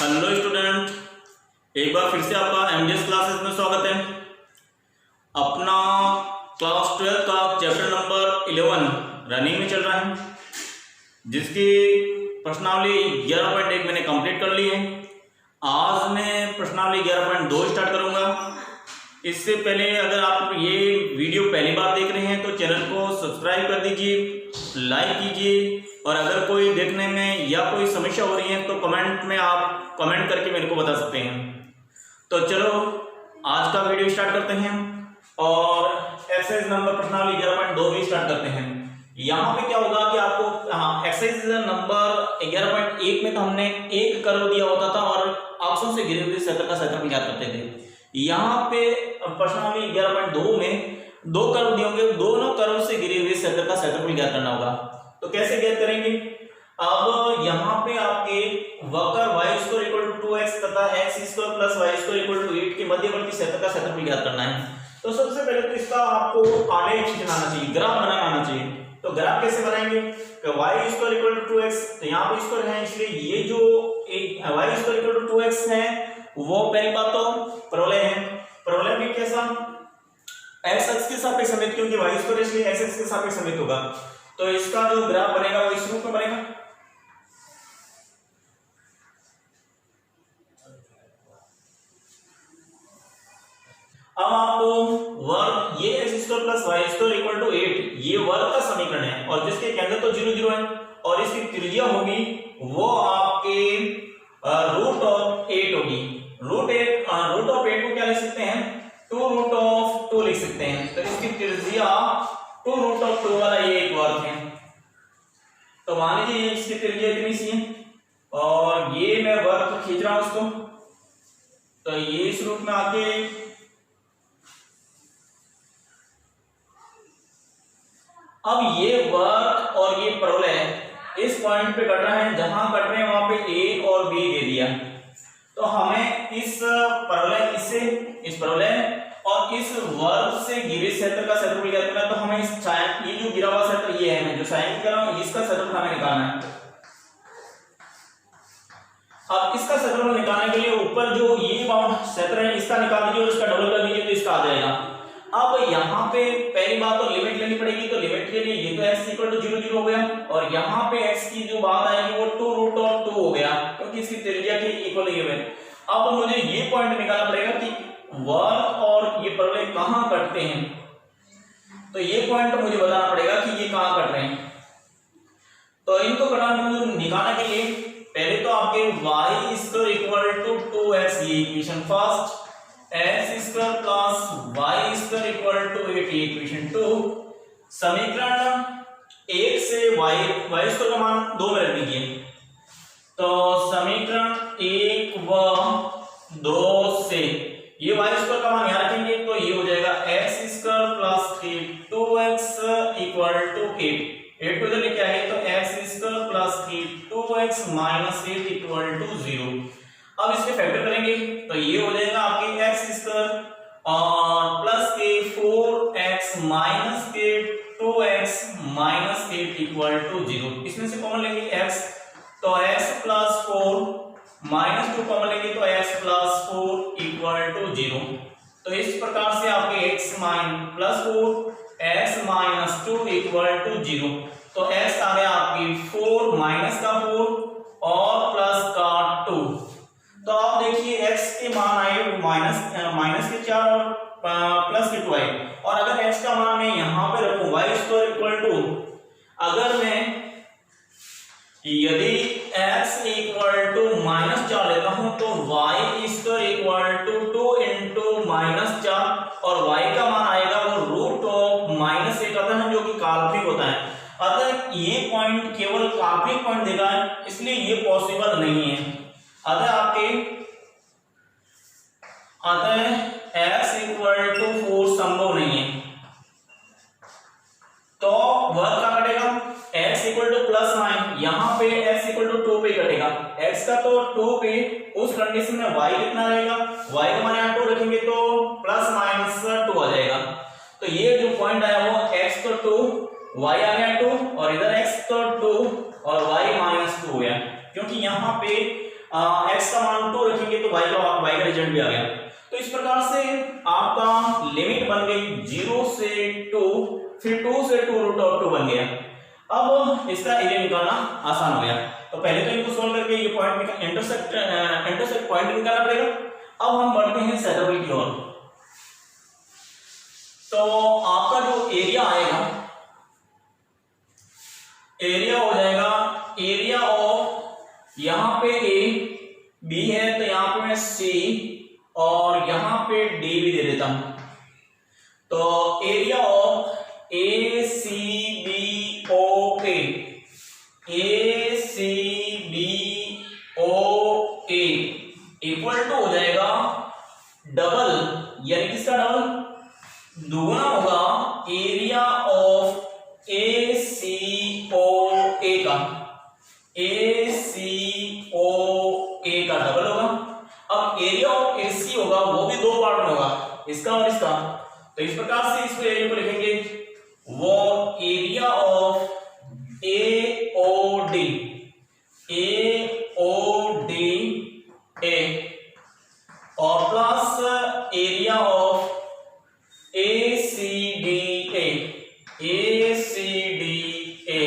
Hello student, एक बार फिर से आपका एमडीएस क्लासेस में स्वागत है। अपना क्लास 12 का चैप्टर नंबर 11 रनिंग में चल रहा है, जिसकी प्रश्नावली 11.1 मैंने कंप्लीट कर ली है। आज मैं प्रश्नावली 11.2 स्टार्ट करूंगा। इससे पहले अगर आप ये वीडियो पहली बार देख रहे हैं तो चैनल को सब्सक्राइब कर दीजिए, लाइक कीजिए, और अगर कोई देखने में या कोई समस्या हो रही है तो कमेंट में आप कमेंट करके मेरे को बता सकते हैं। तो चलो आज का वीडियो स्टार्ट करते हैं और एक्सरसाइज नंबर प्रश्नावली 11.2 भी स्टार्ट करते हैं। यहाँ पे क्या होगा कि आपको एक्सरसाइज नंबर 11.1 में तो हमने एक कर्व दिया होता था और ऑप्शन से घिरे हुए सतह का क्षेत्रफल ज्ञात करते थे। यहाँ पे प्रश्नावली 11.2 में दो कर्व दिए होंगे, दोनों कर्व से घिरे हुए सतह का क्षेत्रफल ज्ञात करना होगा। तो कैसे ज्ञात करेंगे? अब यहाँ पे आपके वक्र y² = 2x तथा x² + y² = 8 के मध्यवर्ती सतह का क्षेत्रफल ज्ञात करना है। तो सबसे पहले तो इसका आपको आलेख बनाना चाहिए, ग्राफ बनाना आना चाहिए। तो ग्राफ कैसे बनाएंगे? y² = 2x, तो यहाँ पे स्क्वायर है, इसलिए ये जो एक y² = 2x है वो पहली बात तो परवलय है। परवलय में कैसा? x अक्ष के सापेक्ष समेत, क्योंकि y² इसलिए x अक्ष के सापेक्ष समेत होगा। तो इसका जो ग्राफ बनेगा वो इस रूप में बनेगा। अब आपको वर्ग ये x² + y² = 8 ये वर्ग का समीकरण है और जिसके केंद्र तो 0 0 है और इसकी त्रिज्या होगी वो आपके √8 होगी। √8 को क्या लिख सकते हैं? 2√2 लिख सकते हैं। तो इसकी त्रिज्या 2√2 वाला ये एक वर्ग है। तो मान लीजिए इसकी त्रिज्या इतनी सी है और ये मैं वर्ग खींच रहा हूं उसको, तो ये इस रूप में आके अब ये वर्ग और ये परवलय इस पॉइंट पे कट रहे हैं, जहां कट रहे हैं वहां पे ए और बी दे दिया। तो हमें इस परवलय इससे इस परवलय और इस वर्ग से घिरे क्षेत्र का क्षेत्रफल ज्ञात करना है। तो हमें इस ये जो घिरा हुआ क्षेत्र ये है, मैं जो साइन कर रहा हूं, इसका क्षेत्रफल हमें निकालना है। अब इसका क्षेत्रफल निकालने के लिए ऊपर जो ये बाउंड क्षेत्र है इसका निकाल दीजिए और इसका डबल कर दीजिए तो इसका आ जाएगा। अब यहाँ पे पहली बात तो लिमिट लेनी पड़ेगी। तो लिमिट के लिए ये तो x = 0 0 हो गया और यहाँ पे x की जो बात आएगी वो 2√2 हो गया, क्योंकि इसकी त्रिज्या के इक्वल ही है। अब मुझे ये पॉइंट निकालना पड़ेगा कि वर्ग और ये परवलय कहाँ कटते हैं। तो ये पॉइंट मुझे बताना पड़ेगा कि ये कहाँ कट रहे हैं। तो इनको निकालने के लिए पहले तो आपके y² = 2x ये equation first, x² + y² = 8 equation 2। समीकरण 1 से y² का मान 2 में रख दीजिए। तो समीकरण 1 व 2 से ये y² का मान यहां रखेंगे तो ये हो जाएगा x² + 3 2x = 8। 8 को इधर लेके आएंगे तो x² + 3 2x - 8 = 0। अब इसके फैक्टर करेंगे तो ये हो जाएगा आपके x² और प्लस के 4x माइनस के 2x - 8 = 0। इसमें से कॉमन लेंगे x, तो x + 4 -2 कॉमन लेंगे तो x + 4 = 0। तो इस प्रकार से आपके x - +4 x - 2 = 0। तो x आ गया आपकी 4 - 4 और प्लस का 2। तो आप देखिए x के मान आए माइनस के 4 और प्लस के 2 आए। और अगर x का मान मैं यहां पे रखूं y² अगर मैं यदि x = -4 लेता हूं तो y² = 2 × -4 और y का मान आएगा वो √(-8) आता है, जो कि काल्पनिक होता है। अतः ये पॉइंट केवल काल्पनिक पॉइंट देगा, इसलिए ये पॉसिबल नहीं है। अतः x = 4 संभव नहीं है। तो वर्ग का कटेगा x = +9, यहाँ पे x = 2 पे कटेगा। x का तो 2 पे, उस कंडीशन में y कितना रहेगा? y का मान यहाँ 2 रखेंगे तो ±2 आ जाएगा। तो ये जो पॉइंट आया वो x तो 2 y आ गया 2 और इधर x तो 2 और y -2 हो गया, क्योंकि यहाँ पे x का मान 2 रखेंगे तो y का रिजल्ट भी आ गया। तो इस प्रकार से आपका लिमिट बन गई 0 से 2, फिर 2 से 2 रूट ऑफ 2 बन गया। अब इसका एरिया निकालना आसान हो गया। तो पहले तो इनको सोल्व करके ये पॉइंट इंटरसेक्ट पॉइंट निकालना पड़ेगा। अब हम बढ़ते हैं सेटअबल की ओर। तो आपका जो एरिया आएगा, एरिया हो जाएगा एरिया ऑफ, यहां पे ए बी है तो यहां पे मैं सी और यहां पे डी भी दे देता हूं। तो area of A C B O A, A C B O A equal to हो जाएगा डबल, यानी किसका डबल, दुगुना होगा area of A C O ए का, ए सी ओ ए का डबल होगा। अब एरिया ऑफ ए सी होगा वो भी 2 पार्ट में होगा, इसका और इसका। तो इस प्रकार से इसको एरिया को लिखेंगे, वो area of A O D, A O D A और plus area of A C D A, A C D A.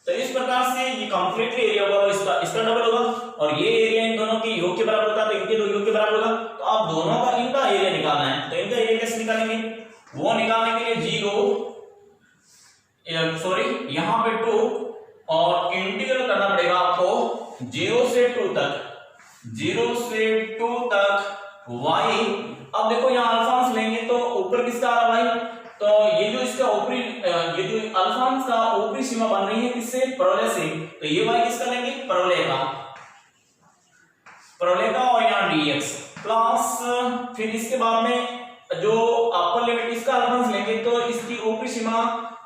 तो इस प्रकार से ये कंप्लीटली एरिया होगा, इसका डबल होगा और ये एरिया इन दोनों की योग के बराबर होगा, तो इनके दो योग के बराबर होगा। तो आप दोनों का इनका एरिया निकालना है। तो इनका एरिया कैसे निकालेंगे, वो निकालने के लिए 0 सॉरी यहां पे 2 और इंटीग्रल करना पड़ेगा आपको 0 से 2 तक, 0 से 2 तक y। अब देखो यहाँ अल्फांस लेंगे तो ऊपर किसका आ रहा है, तो ये जो इसका ऊपरी, ये जो अल्फांस का ऊपरी सीमा बन रही है किससे, परवलय से। तो ये y किसका लेंगे, परवलय का, परवलय का, और यहाँ dx प्लस फिर इसके बाद में जो अपर लिमिट इसका अल्फांस लेंगे तो इसकी ऊपरी सीमा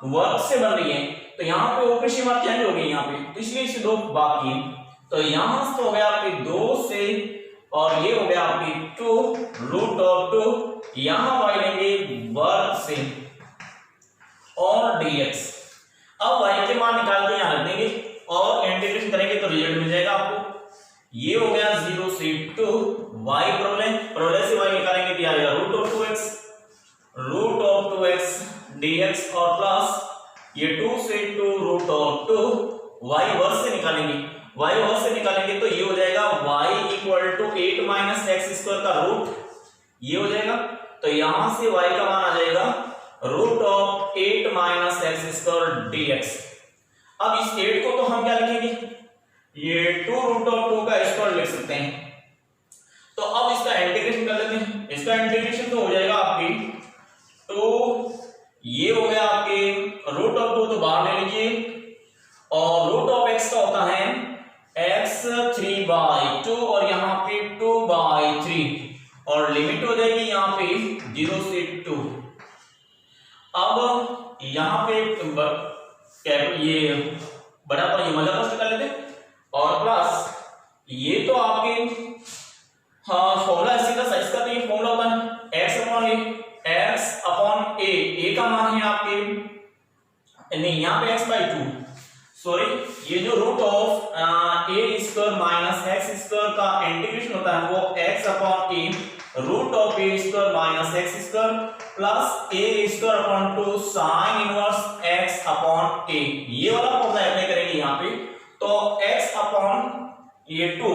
वर्ग से बन रही है। तो यहाँ पे ऊपरी सीमा चेंज हो गई यहाँ पे, तो इसलिए इसे 2 बाकी है। तो यहाँ से हो गया आपके 2 से और ये हो गया आपकी 2 रूट ऑफ 2, यहां y लेंगे वर्ग से और dx। अब y के मान निकाल के यहां रख देंगे और इंटीग्रेशन करेंगे तो रिजल्ट मिल जाएगा आपको। ये हो गया 0 से 2 y परवलय से y निकालेंगे तो आएगा रूट ऑफ 2x dx और प्लस ये 2 से 2 रूट ऑफ 2 y वर्ग से निकालेंगे, y वर्ग से निकालेंगे तो ये हो जाएगा y equal to 8 minus x square का रूट, ये हो जाएगा। तो यहां से y का मान आ जाएगा root of 8 minus x square dx। अब इस 8 को तो हम क्या लिखेंगे, ये 2 रूट ऑफ 2 का स्क्वायर लिख सकते हैं। तो अब इसका इंटीग्रेशन कर लेते हैं। इसका इंटीग्रेशन तो हो जाएगा आपकी, तो ये हो गया आपके रूट ऑफ 2 तो बाहर ले लीजिए और रूट ऑफ x का होता है x 3/2 और यहाँ पे 2/3 और लिमिट हो जाएगी यहाँ पे 0 से 2। अब यहाँ पे ये बड़ा पर ये मजा कर लेते और प्लस ये तो आपके फॉर्मूला सीधा साइज का, तो ये फॉर्मूला होता है x अपॉन a का मान है आपके, नहीं यहाँ पे x/2 सॉरी, ये जो root of a square minus x square का इंटीग्रेशन होता है वो x upon a root of a square minus x square plus a square upon 2 sine inverse x upon a, ये वाला फॉर्मूला अप्लाई करेंगे यहाँ पे। तो x अपॉन ये 2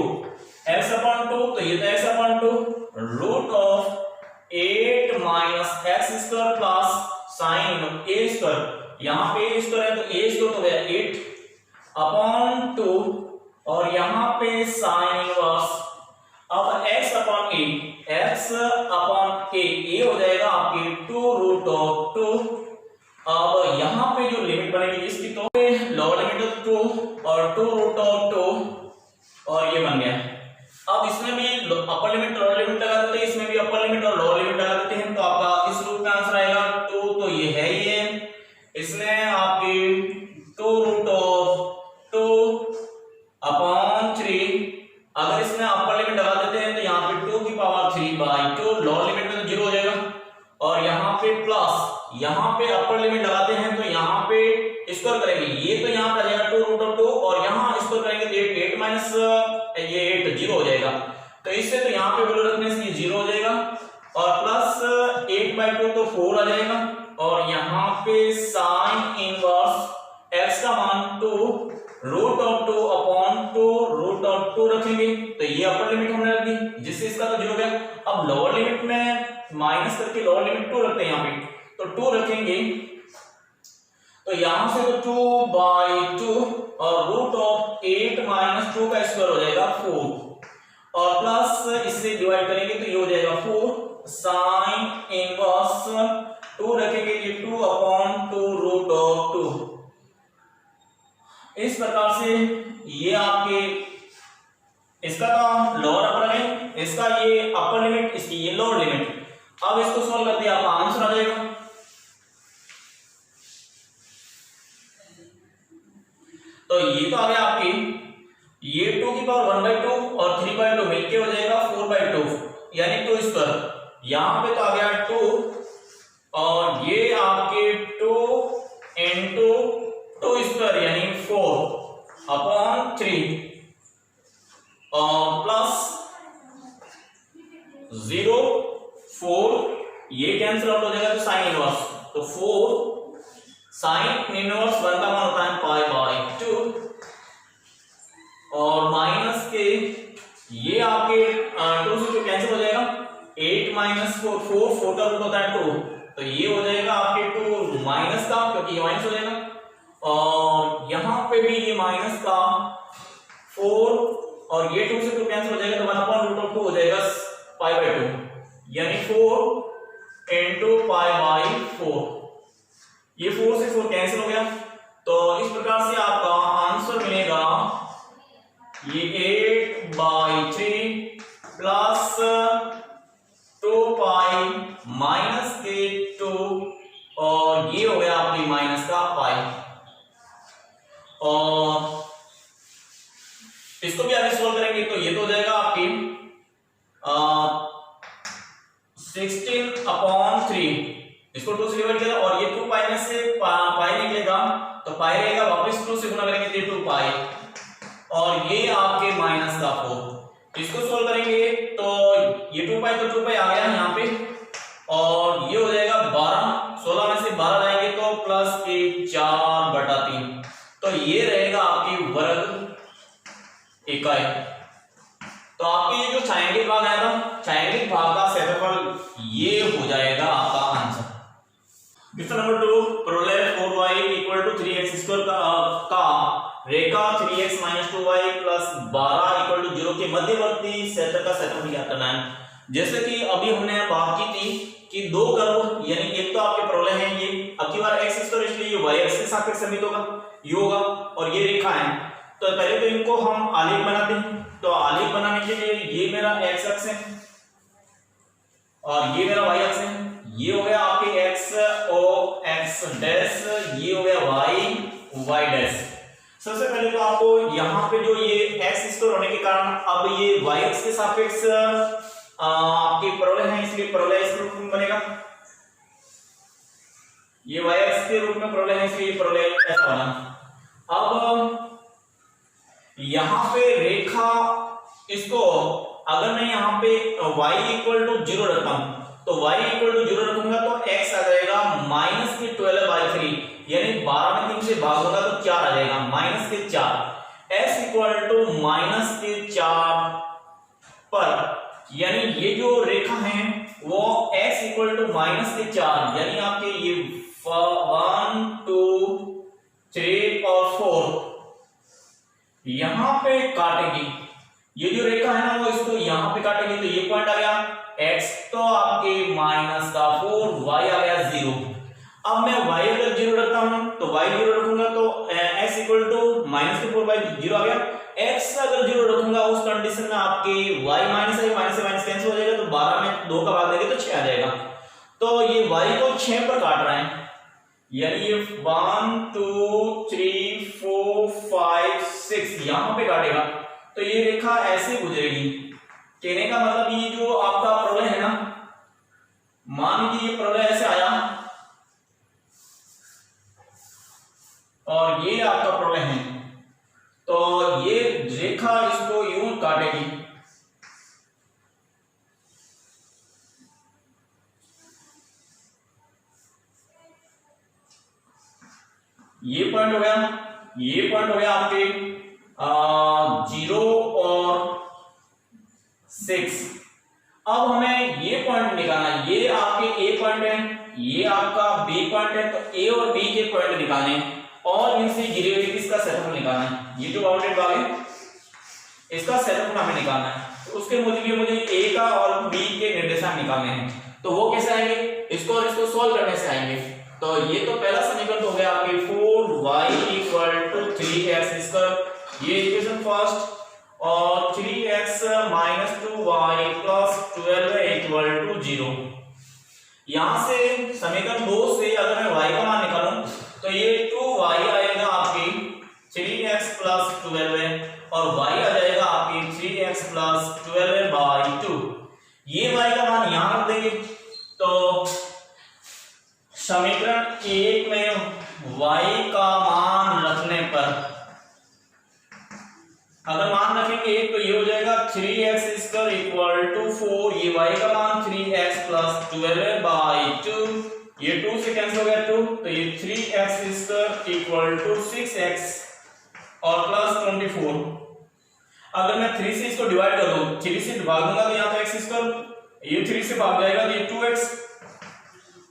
x अपॉन 2, तो ये तो x upon 2 root of 8 minus x square plus sine a square, यहाँ पे a स्क्वायर है तो a स्क्वायर तो गया 8 अपॉन 2 और यहाँ पे साइन इनवर्स। अब x अपॉन a हो जाएगा आपकी 2 रूट ऑफ 2। अब यहाँ पे जो लिमिट बनेगी इसकी तो लोअर लिमिट ऑफ 2 और 2 रूट ऑफ 2 और ये बन गया। अब इसमें भी अपर लिमिट लोअर लिमिट लगा देते हैं, इसमें भी अपर लिमिट और लोअर लिमिट लगा देते हैं। तो आपका इस रूप में आंसर आएगा 2, तो ये है ही है, इसमें आपकी 2 रूट ऑफ 2 अपॉन 3। अगर इसमें अपर लिमिट लगा देते हैं तो यहाँ पे 2 की पावर 3/2, लोअर लिमिट में तो 0 हो जाएगा और यहाँ पे प्लस, यहाँ पे अपर लिमिट लगाते हैं तो यहाँ पे स्क्वायर करेंगे, ये तो यहाँ पे आ जाएगा 2 रूट ऑफ 2 और यहाँ स्क्वायर करेंगे तो 8 माइनस ये 8 जीरो हो जाएगा। तो इससे तो यहाँ पे वैल्यू रखने से ये जीरो हो जाएगा और प्लस 8/2 तो 4 आ जाएगा और यहाँ पे साइन इनवर्स x का मान 2 √2 अपॉन 2 √2 रखेंगे। तो ये अपर लिमिट हमने रख दी जिससे इसका तो जीरो हो गया। अब लोअर लिमिट में माइनस करके लोअर लिमिट 2 रखते हैं यहाँ पे, तो 2 रखेंगे तो यहां से तो 2/2 और √8 - 2 का स्क्वायर हो जाएगा 4 और प्लस इससे डिवाइड करेंगे तो ये हो जाएगा 4 साइन इनवर्स 2 रखेंगे ये 2 अपॉन 2 √2। इस प्रकार से ये आपके इसका तो लोअर अपर है, इसका ये अपर लिमिट, इसकी ये लोअर लिमिट। अब इसको सॉल्व करते हैं आपका आंसर आ जाएगा। तो ये तो आ गया आपकी ये 2 की पावर 1/2 और 3/2 मिलके हो जाएगा 4/2 यानी 2 स्क्वायर। यहां पे तो आ गया 2 और ये आपके 2 into 2 स्क्वायर यानी 4 अपॉन 3 और प्लस 0 4 ये कैंसिल आउट हो जाएगा तो साइन इनवर्स, तो 4 साइन इनवर्स 1 का मान होता है π/2 और माइनस के ये आपके 2 से 2 कैंसिल हो जाएगा 8 - 4 4 का रूट होता है 2 तो ये हो जाएगा आपके 2 माइनस का क्योंकि ये माइनस हो जाएगा और यहां पे भी ये माइनस का 4 और ये 2 से 2 कैंसिल हो जाएगा तो 1/√2 हो जाएगा π/2 यानी 4 into π/4। ये 4 से 4 कैंसिल हो गया तो इस प्रकार से आपका आंसर मिलेगा ये 8/3 प्लस 2π माइनस के 2 और ये हो गया आपकी माइनस का पाई। और इसको भी आगे सोल्व करेंगे तो ये तो हो जाएगा आपकी 16/3 इसको 2 से डिवाइड किया और ये 2π में से पाई निकलेगा तो पाई रहेगा वापस 2 से गुना करेंगे तो 2π और ये आपके माइनस का 4। इसको सोल्व करेंगे तो ये 2π तो 2π आ गया यहाँ पे और ये हो जाएगा 12 16 में से 12 जाएंगे तो प्लस के 4/3 तो ये रहेगा आपकी वर्ग इकाई। तो आपकी ये जो छायांकित भाग आया था छायांकित भाग का क्षेत्रफल ये हो जाएगा आपका आंसर। क्वेश्चन नंबर 2 प्रलय 4y = 3x² का रेखा 3x - 2y + 12 = 0 के मध्यवर्ती क्षेत्र का क्षेत्रफल ज्ञात करना है। जैसे कि अभी हमने बात की थी कि दो कर्व यानी एक तो आपके प्रलय है ये अब की बार x² इसलिए ये y अक्ष के सापेक्ष समित होगा ये होगा और ये रेखा है तो पहले तो इनको हम आलेख बनाते हैं। तो आलेख बनाने के लिए ये मेरा x अक्ष है और ये मेरा y अक्ष है। ये हो गया आपके x और x डैश ये हो गया y डैश। सबसे पहले तो आपको यहाँ पे जो ये x² होने के कारण अब ये y अक्ष के सापेक्ष आपके प्रलय है इसलिए प्रलय इस रूप में बनेगा। ये y अक्ष के रूप में प्रलय है इसलिए प्रलय ऐसा बना। अब यहां पे रेखा इसको अगर मैं यहां पे y = 0 रखता हूं तो y = 0 रखूंगा तो x आ जाएगा -12/3 यानी 12 में 3 से भाग होगा तो 4 आ जाएगा -4 x = -4 पर यानी ये जो रेखा है वो x = -4 यानी आपके ये 1 2 3 और 4 यहां पे काटेगी। ये जो रेखा है ना वो इसको यहां पे काटेगी तो ये पॉइंट आ गया x तो आपके -4 y आ गया 0। अब मैं y अगर 0 रखता हूं तो y 0 रखूंगा तो x = -4/0 आ गया। x अगर 0 रखूंगा उस कंडीशन में आपके y माइनस है माइनस से माइनस कैंसिल हो जाएगा तो 12 में 2 का भाग देंगे तो 6 आ जाएगा। तो ये y को 6 पर काट रहा है यानी ये 1 2 3 4 5 6 यहां पे काटेगा तो ये रेखा ऐसे गुजरेगी। कहने का मतलब ये जो आपका प्रलय है ना मान लीजिए ये प्रलय ऐसे आया और ये आपका प्रलय है तो ये रेखा इसको यूं काटेगी आपकी। ये पॉइंट हो गया, ये पॉइंट हो गया आपके 0 और 6। अब हमें ये पॉइंट निकालना है, ये आपके ए पॉइंट है, ये आपका बी पॉइंट है, तो ए और बी के पॉइंट निकालने और इनसे घिरे हुए इसका क्षेत्रफल निकालना है। ये जो बाउंडेड भाग है इसका क्षेत्रफल हमें निकालना है, तो उसके मुझे ए का और बी के निर्देशांक निकालने हैं। तो वो कैसे आएंगे, इसको और इसको सॉल्व करने से आएंगे। तो ये तो पहला समीकरण तो हो गया आपके 4y = 3x², ये इक्वेशन फर्स्ट, और 3x - 2y + 12 = 0। यहां से समीकरण 2 से अगर मैं y का मान निकालूं तो ये 2y आएगा आपकी 3x + 12 और y आ जाएगा आपकी 3x + 12/2। ये y का मान यहां रख देंगे, तो समीकरण 1 में y का मान रखने पर अगर मान रखेंगे तो ये हो जाएगा 3x² = 4, ये y का मान 3x + 12/2, ये 2 से कैंसिल हो गया 2, तो ये 3x² = 6x और +24। अगर मैं 3 से इसको डिवाइड कर दूं, 3 से भाग दूंगा तो यहाँ पे x², ये 3 से भाग जाएगा तो ये 2x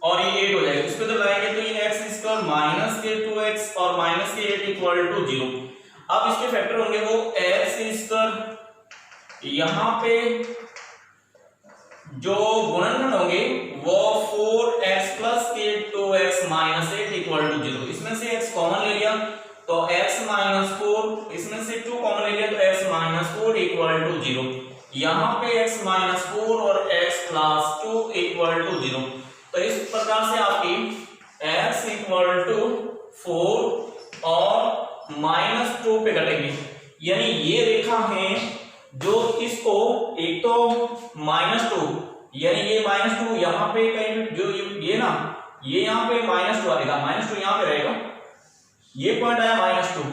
और ये 8 हो जाएगा। इसको जब लाएंगे तो ये x² - के 2x और - के 8 = 0। अब इसके फैक्टर होंगे वो x², यहां पे जो गुणनखंड होंगे वो 4x + के 2x - 8 = 0। इसमें से x कॉमन ले लिया तो x - 4, इसमें से 2 कॉमन ले लिया तो x - 4 = 0। यहां पे x - 4 और x + 2 = 0। तो इस प्रकार से आपकी x = 4 और -2 पे घटेंगे, यानी ये रेखा है जो इसको एक तो -2, यानी ये -2 यहां पे कहीं जो ये ना, ये यहां पे -2 आएगा, -2 यहां पे रहेगा, ये पॉइंट आया -2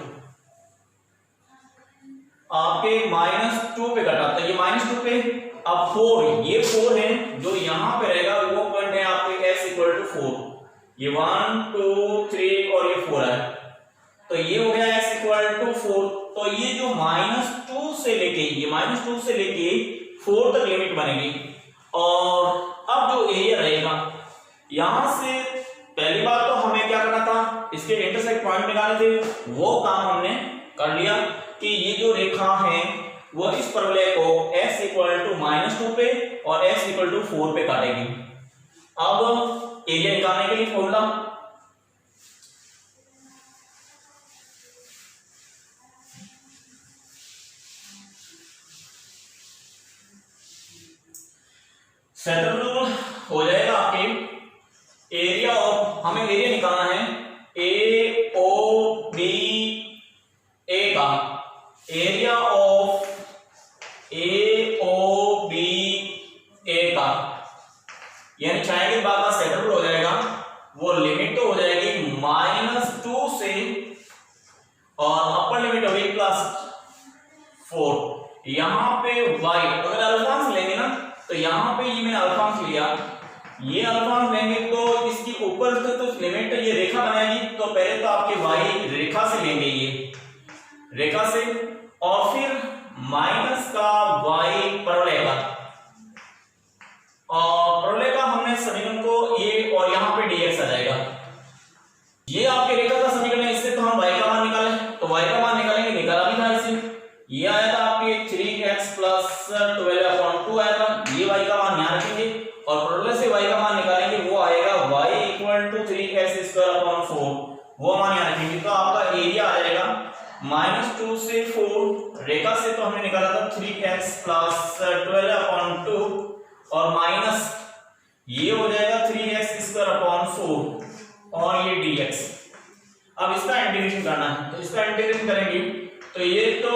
आपके -2 पे घटा, तो ये -2 पे अब 4, ये 4 है जो यहां पे रहेगा, वो पॉइंट है आपके x = 4, ये 1 2 3 और ये 4 है, तो ये हो गया x = 4। तो ये जो -2 से लेके, ये -2 से लेके 4 तक लिमिट बनेगी, और अब जो एरिया रहेगा यहां से पहली बात तो हमें क्या करना था, इसके इंटरसेक्ट पॉइंट निकालने थे, वो काम हमने कर लिया कि ये जो रेखा है वो इस परवलय को x = -2 पे और x = 4 पे काटेगी। अब एरिया निकालने के लिए फॉर्मूला, क्षेत्रफल हो जाएगा आपके एरिया ऑफ, हमें एरिया निकालना है AOB का, एरिया ऑफ AOB का, यानी ट्रायंगल बार का क्षेत्रफल हो जाएगा, वो लिमिट तो हो जाएगी -2 से और अपर लिमिट होगी +4। यहां पे y अगर अल्फांश लेंगे ना, तो यहां पे ये मैंने अल्फांश लिया, ये अल्फांश लेंगे तो इसकी ऊपर से तो लिमिट ये रेखा बनाएगी, तो पहले तो आपके y रेखा से लेंगे, ये रेखा से, और फिर माइनस का y परवलय का, और परवलय का हमने समीकरण को ये और यहां पे dx आ जाएगा। ये आपके रेखा का समीकरण है, इससे तो हम y का मान निकालें, तो y का मान निकालेंगे, निकाला भी था इससे, ये आया था आपके 3x + 12/2 आया था, ये y का मान यहां रखेंगे, और परवलय से y का मान निकालेंगे, वो आएगा y = 3x²/4, वो मान यहां रखेंगे, तो आपका एरिया आ जाएगा -2 से 4, रेखा से तो हमने निकाला था 3x + 12/2 और माइनस ये हो जाएगा 3x²/4 और ये dx। अब इसका इंटीग्रेशन करना है, तो इसका इंटीग्रेशन करेंगे तो ये तो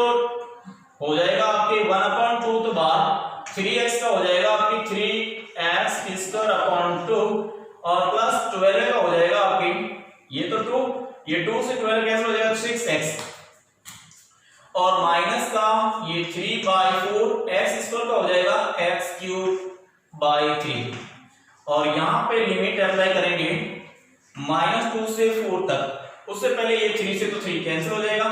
हो जाएगा आपके 1/2, तो बाहर 3x का हो जाएगा आपकी 3x² और +12 का हो जाएगा आपकी, ये तो 2, ये 2 से 12 कैंसिल हो जाएगा 6x, और माइनस का ये 3/4 एक्स स्क्वायर का हो जाएगा x³/3। और यहां पे लिमिट अप्लाई करेंगे -2 से 4 तक। उससे पहले ये 3 से तो 3 कैंसिल हो जाएगा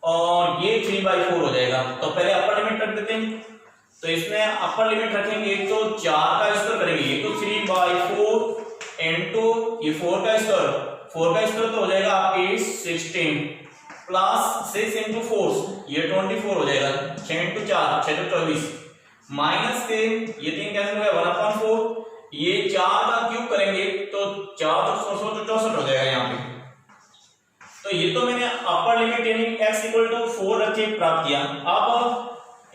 और ये 3/4 हो जाएगा। तो पहले अपर लिमिट रख देते हैं। तो इसमें अपर लिमिट रखेंगे तो 4 का स्क्वायर करेंगे, ये तो 3/4 इनटू ये 4 का स्क्वायर तो हो जाएगा आपके 16 प्लस 6 इंटू 4 ये 24 हो जाएगा। 6 इंटू 4 6 तो 24 माइनस के ये 3 कैंसिल हो गया 1/4। ये 4 का क्यूब करेंगे तो 4 तो 64 हो जाएगा यहाँ पे। तो ये तो मैंने अपर लिमिट यानी x इक्वल टू 4 रख के प्राप्त किया। अब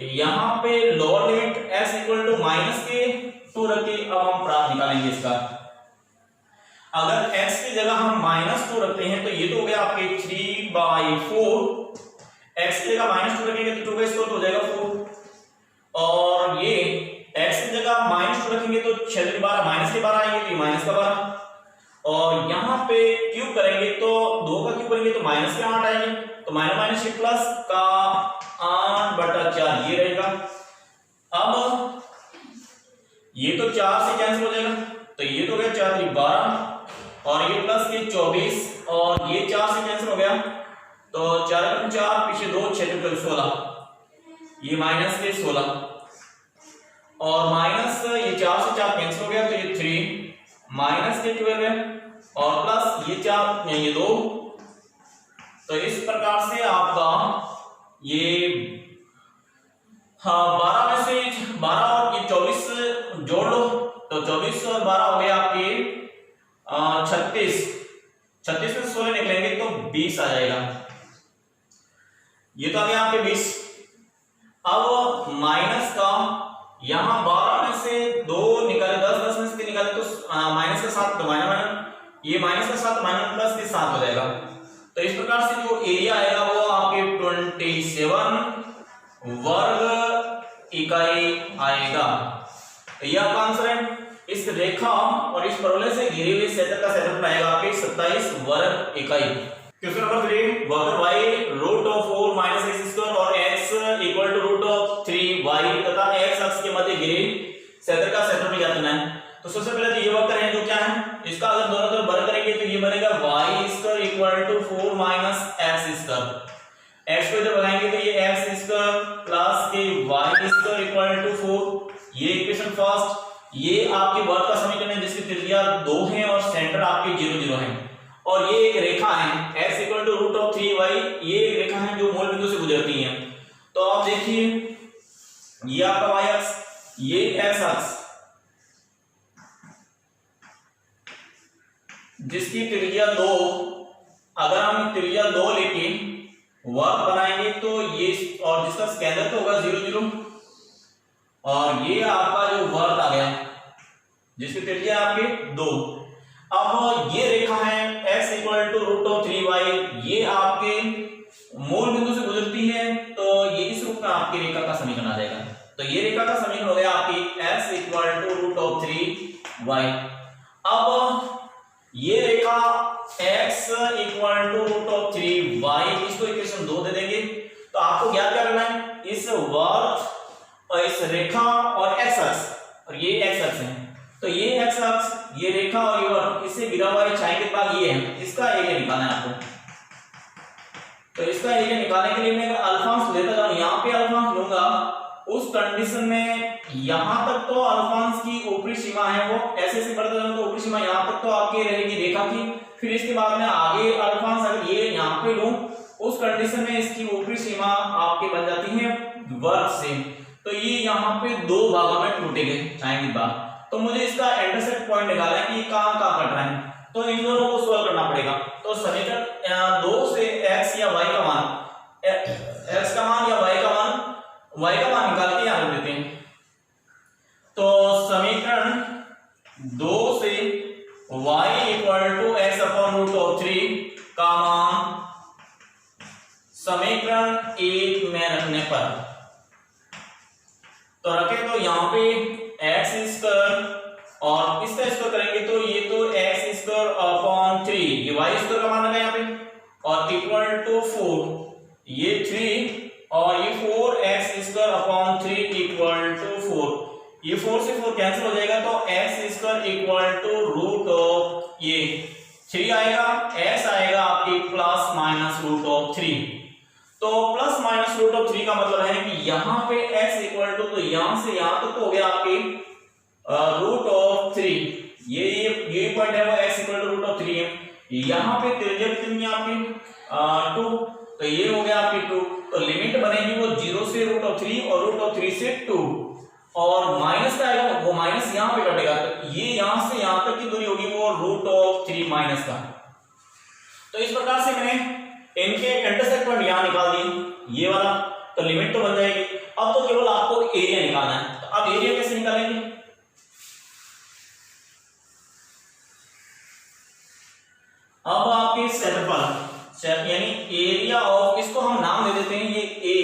यहाँ पे lower limit x equal to -2 रख के अब हम प्राप्त निकालेंगे इसका। अगर x की जगह हम -2 रखते हैं तो ये तो हो गया आपके 3/4। x की जगह -2 रखेंगे तो 2 का स्क्वायर तो हो जाएगा 4 और ये x की जगह -2 रखेंगे तो 6 के 12 माइनस के 12 आएंगे तो ये माइनस का 12 और यहाँ पे क्यूब करेंगे तो 2 का क्यूब करेंगे तो माइनस के 8 आएंगे तो माइनस प्लस का 8/4 ये रहेगा। अब ये तो 4 से कैंसिल हो जाएगा तो ये तो हो गया 4 × 12 और ये प्लस के 24 और ये 4 से कैंसिल हो गया तो 4 × 4 पीछे 2 6 × 16 ये माइनस के 16 और माइनस ये 4 से 4 कैंसिल हो गया तो ये 3 माइनस के 12 है और प्लस ये 4 ये 2। तो इस प्रकार से आपका ये 12 में से 12 और ये 24 जोड़ लो तो 24 और 12 हो गया आपके 36 में 16 निकलेंगे तो 20 आ जाएगा। ये तो आ गया आपके 20। अब माइनस का यहां 12 में से 2 निकाले 10 में से 3 निकाले तो माइनस का 7 तो माइनस ये माइनस का 7 माइनस प्लस के 7 हो जाएगा। तो इस प्रकार से जो एरिया आएगा वो आपके 27 वर्ग इकाई आएगा। तो ये आपका आंसर है। इस रेखा और इस परवलय से घिरे हुए क्षेत्र का क्षेत्रफल आएगा आपके 27 वर्ग इकाई। क्वेश्चन नंबर 3 वक्र y √4 - x² और x = √3y तथा x अक्ष के मध्य घिरे क्षेत्र का क्षेत्रफल ज्ञात करना है। तो सबसे पहले तो ये वक्र है जो क्या है इसका अगर दोनों तरफ वर्ग करेंगे तो ये बनेगा y² = 4 - x²। x को इधर लगाएंगे तो ये x² प्लस के y² = 4 ये इक्वेशन फर्स्ट। ये आपके वर्ग का समीकरण है जिसकी त्रिज्या 2 है और सेंटर आपके 0 0 है और ये एक रेखा है x = √3y ये एक रेखा है जो मूल बिंदु से गुजरती है। तो आप देखिए ये आपका y अक्ष ये x अक्ष जिसकी त्रिज्या 2 अगर हम त्रिज्या 2 लेके वर्ग बनाएंगे तो ये और जिसका केंद्र तो होगा 0 0 और ये आपका जो वर्ग आ गया जिसकी त्रिज्या आपके 2। अब ये रेखा है x = √3y ये आपके मूल बिंदु से गुजरती है तो ये इस रूप में आपकी रेखा का समीकरण आ जाएगा। तो ये रेखा का समीकरण हो गया आपकी x = √3y। अब ये रेखा x = √3y इसको इक्वेशन 2 दे देंगे। तो आपको ज्ञात क्या करना है इस वर्ग और इस रेखा और x अक्ष और ये x अक्ष है तो ये x अक्ष ये रेखा और ये वर्ग इससे गिरा हुआ छाई के बाद ये है इसका एरिया निकालना है आपको। तो इसका एरिया निकालने के लिए मैं अल्फांश लेता जाऊं यहां पे अल्फांश लूंगा उस कंडीशन में यहां तक तो अल्फांश की ऊपरी सीमा है वो ऐसे बढ़ता जाऊं तो ऊपरी सीमा यहां तक तो आपकी रहेगी रेखा की। फिर इसके बाद में आगे अल्फांश अगर ये यहां पे लूं उस कंडीशन में इसकी ऊपरी सीमा आपके बन जाती है वर्ग से। तो ये यहाँ पे 2 भागों में टूटेंगे छाएंगे बात। तो मुझे इसका इंटरसेक्ट पॉइंट निकालना है कि कहां कट रहा है तो इन दोनों को सॉल्व करना पड़ेगा। तो समीकरण 2 से x या y का मान x का मान या y का मान निकाल के यहां रख देते हैं। तो समीकरण 2 से y = x/√3 का मान समीकरण 1 में रखने पर तो रखे तो यहाँ पे x² और इसका स्क्वायर करेंगे तो ये तो x² / 3 ये y² का मान आ गया यहाँ पे और = 4 ये 3 इक्वल टू 4, ये 4 से 4 कैंसिल हो जाएगा तो x square equal to root of ये 3 आएगा, एक्स आएगा आपकी प्लस माइनस रूट ऑफ 3। तो प्लस माइनस रूट ऑफ 3 का मतलब है कि यहां पे x इक्वल टू, तो यहां से यहां तक तो हो गया आपकी रूट ऑफ 3, ये पॉइंट है वो x equal to root of 3 है। यहां पे त्रिज्या कितनी है आपकी 2, तो ये हो गया आपकी 2, तो लिमिट बनेगी वो 0 से रूट ऑफ 3 और रूट ऑफ 3 से 2, और माइनस का आएगा वो माइनस यहां पे कटेगा, तो ये यहां से यहां तक की दूरी होगी वो रूट ऑफ 3 माइनस का। तो इस प्रकार से मैंने इनके इंटरसेक्ट पॉइंट यहां निकाल दिए, ये वाला, तो लिमिट तो बन जाएगी। अब तो केवल आपको एरिया निकालना है, तो अब एरिया कैसे निकालेंगे? अब आपके क्षेत्रफल यानी एरिया ऑफ, इसको हम नाम दे देते हैं ये ए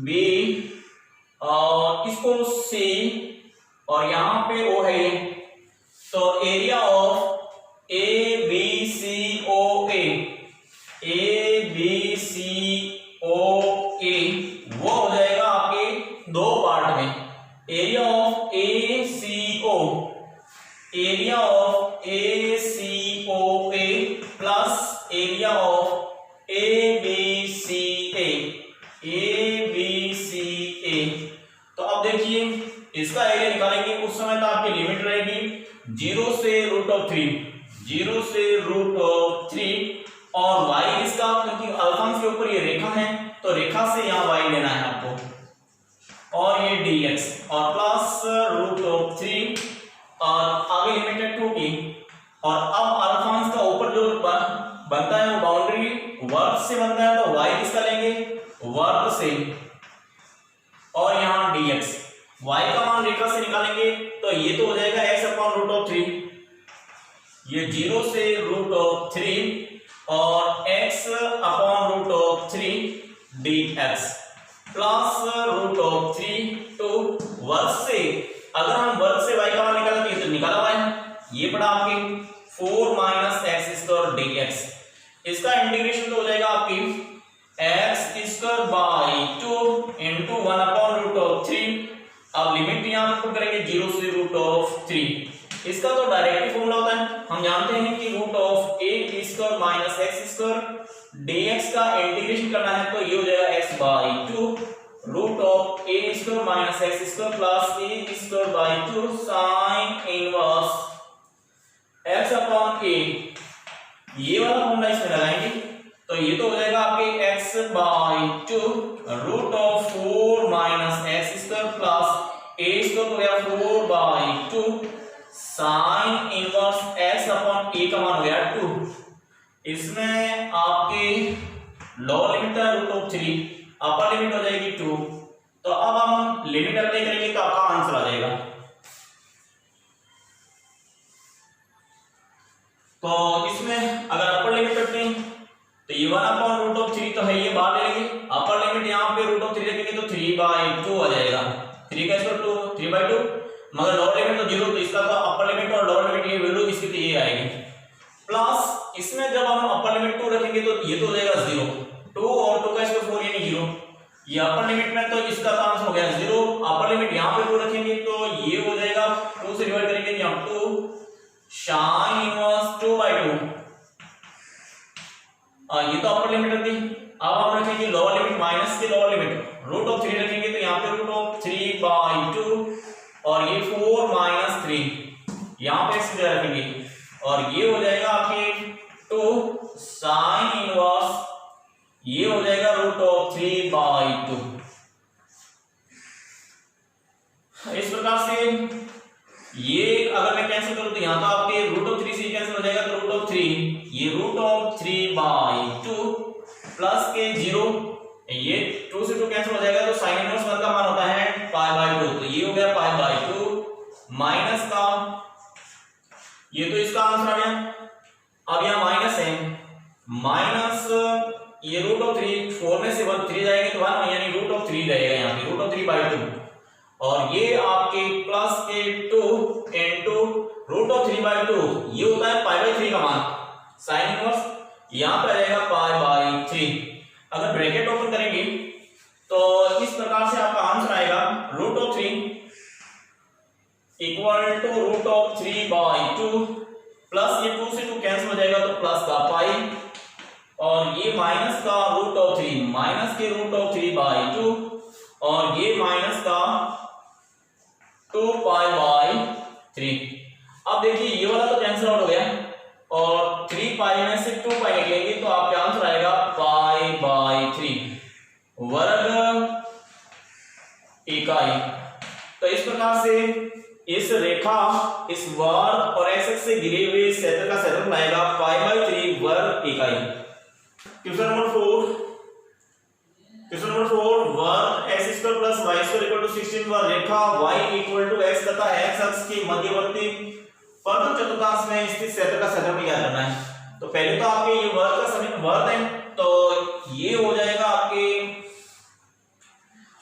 बी और इसको सी और यहां पे ओ है ये, तो area of A B C O A B C O A वो हो जाएगा आपके दो पार्ट में, area of A C O, area of A C O A plus area of A B C A. तो अब देखिए इसका एरिया निकालेंगे, उस समय तो आपकी लिमिट रहेगी 0 से रूट ऑफ 3, 0 से रूट ऑफ 3, और y इसका, क्योंकि अल्फांस के ऊपर ये रेखा है तो रेखा से यहाँ y लेना है आपको, और ये dx और प्लस रूट ऑफ 3 और आगे लिमिट है 2 की, और अब अल्फांस का ऊपर जो बनता है वो बाउंड्री वर्ग से बनता है, तो y किसका लेंगे वर्ग से, और यहाँ dx y का मान रेखा से निकालेंगे तो ये तो हो जाएगा x अपॉन रूट ऑफ 3, ये 0 से रूट ऑफ 3 और x upon root of 3 dx plus root of 3 two वर्ग से, अगर हम वर्ग से y का मान निकालेंगे तो निकाला y, ये पड़ा आपके 4 माइनस एक्स स्क्वायर dx, इसका इंटीग्रेशन तो हो जाएगा आपकी x square by 2 into 1 upon root of 3, अब लिमिट यहां पुट करेंगे 0 से रूट ऑफ 3, इसका तो डायरेक्टली फॉर्मूला होता है, हम जानते हैं कि root of A square minus x square dx का इंटीग्रेशन करना है तो ये हो जाएगा x by 2 root of A square minus x square plus A square by 2 sine inverse x upon a, ये वाला फॉर्मूला इसमें लगाएंगे तो ये तो हो जाएगा आपके x by 2 root of 4 minus x square plus A square हो गया 4 by 2 sine inverse x upon a का मान हो गया 2, इसमें आपके लोअर लिमिट है रूट ऑफ 3, अपर लिमिट हो जाएगी 2, तो अब हम लिमिट अप्लाई करेंगे तो आपका आंसर आ जाएगा। तो इसमें अगर अपर लिमिट रखते हैं तो ये 1 अपॉन रूट ऑफ 3 तो है, ये बाहर ले लेंगे, अपर लिमिट यहाँ पे रूट ऑफ 3 रखेंगे तो 3/2 आ जाएगा, 3 का स्क्वायर 2 3/2, मगर लोअर लिमिट तो 0, तो इसका तो अपर लिमिट और लोअर लिमिट ये वैल्यू इसकी तो ये आएगी, प्लस इसमें जब हम अपर लिमिट 2 रखेंगे तो ये तो हो जाएगा 0, 2 और 2 का स्क्वायर 4 यानी 0, ये अपर लिमिट में तो इसका तो आंसर हो गया 0, अपर लिमिट यहाँ पे 2 रखेंगे तो ये हो जाएगा 2 से डिवाइड करेंगे यहाँ 2 साइन इनवर्स 2/2, ये तो अपर लिमिट रख दी, अब हम रखेंगे लोअर लिमिट माइनस के लोअर लिमिट रूट ऑफ 3 रखेंगे तो यहाँ पे रूट ऑफ 3/2 और ये 4 माइनस 3 यहाँ पे इसको रखेंगे और ये हो जाएगा आपके 2 साइन इनवर्स, ये हो जाएगा रूट ऑफ 3/2। इस प्रकार से ये अगर मैं कैंसिल करूं तो यहाँ तो आपके रूट ऑफ 3 से कैंसिल हो जाएगा, तो रूट ऑफ 3 ये रूट ऑफ 3/2 प्लस के 0, ये 2 से 2 कैंसिल हो जाएगा तो साइन इनवर्स 1 का मान होता है π/2, तो ये हो गया π/2 माइनस का, ये तो इसका आंसर आ गया। अब यहाँ माइनस है, माइनस ये रूट ऑफ 3, 4 में से 1 3 जाएंगे तो 1 यानी रूट ऑफ 3 रहेगा यहाँ पे रूट ऑफ 3/2, और ये आपके प्लस के 2 इनटू रूट ऑफ 3/2, ये होता है π/3 का मान, साइन इनवर्स यहाँ पे रहेगा π/3। अगर ब्रैकेट ओपन करेंगे तो इस प्रकार से आपका आंसर आएगा root equal to root of 3/2 plus ये 2 से 2 कैंसिल हो जाएगा तो प्लस का पाई और ये माइनस का रूट ऑफ 3 माइनस के रूट ऑफ 3/2 और ये माइनस का 2π/3। अब देखिए ये वाला तो कैंसिल आउट हो गया और 3π में से 2π निकलेंगे तो आपका आंसर आएगा π/3 वर्ग इकाई। तो इस प्रकार से इस रेखा इस वर्ग और एक्स से घिरे हुए क्षेत्र का क्षेत्रफल आएगा π/3 वर्ग इकाई। क्वेश्चन नंबर 4 वर्ग x² + y² 16 व रेखा y = x तथा x अक्ष के मध्यवर्ती प्रथम चतुर्थांश में स्थित क्षेत्र का क्षेत्रफल ज्ञात करना है। तो पहले तो आपके ये वर्ग का समीकरण वर्ग है तो ये हो जाएगा आपके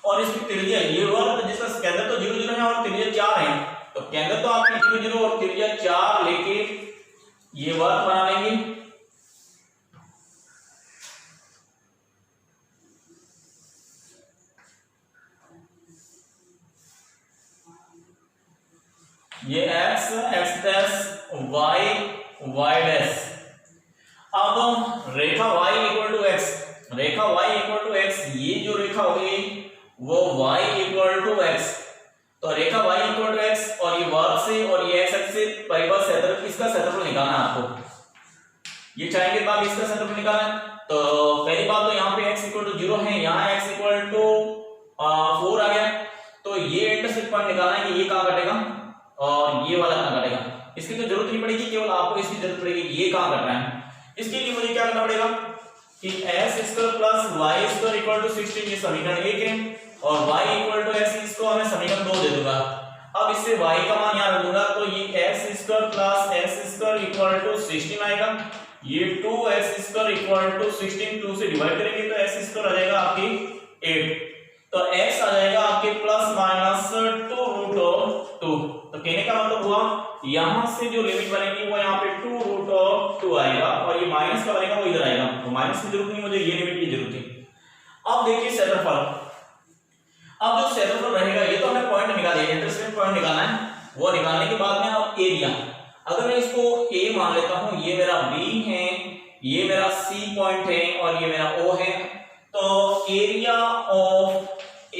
और इसकी त्रिज्या ये वर्ग जिसका केंद्र तो 0 0 है और त्रिज्या 4 है तो केंद्र तो आपकी 0 0 और त्रिज्या 4 लेके ये वर्ग बना लेंगे। ये x x dash y y dash. अब रेखा y = x रेखा y = x ये जो रेखा होगी वो y = x तो रेखा y = x और ये वर्ग से और ये x अक्ष से परिबद्ध क्षेत्र इसका क्षेत्रफल निकालना है आपको। ये चाहेंगे बात इसका क्षेत्रफल निकालना है तो पहली बात तो यहाँ पे x = 0 है यहाँ x = 4 आ गया तो ये इंटरसेक्ट पॉइंट निकालना है कि ये कहाँ कटेगा और ये वाला कहां कटेगा। इसकी तो जरूरत नहीं पड़ेगी केवल आपको इसकी जरूरत पड़ेगी ये कहां कट रहा है। इसके लिए मुझे क्या करना पड़ेगा कि x² + y² = 16 ये समीकरण 1 है और y = x इसको मैं समीकरण 2 दे दूंगा। अब इससे y का मान यहां रख दूंगा तो ये x² + x² = 16 आएगा। ये 2x² = 16 2 से डिवाइड करेंगे तो x² आ जाएगा आपकी 8 तो x आ जाएगा आपके ±2√2। तो कहने का मतलब हुआ यहां से जो लिमिट बनेगी वो यहां पे 2√2 आएगा और ये माइनस का बनेगा वो इधर आएगा तो माइनस की जरूरत नहीं मुझे ये लिमिट की जरूरत है। अब देखिए क्षेत्रफल अब जो क्षेत्रफल रहेगा ये तो हमें पॉइंट निकाल दिया इंटरसेक्ट पॉइंट निकालना है वो निकालने के बाद में अब एरिया अगर मैं इसको a मान लेता हूं ये मेरा b है ये मेरा c पॉइंट है और ये मेरा o है तो एरिया ऑफ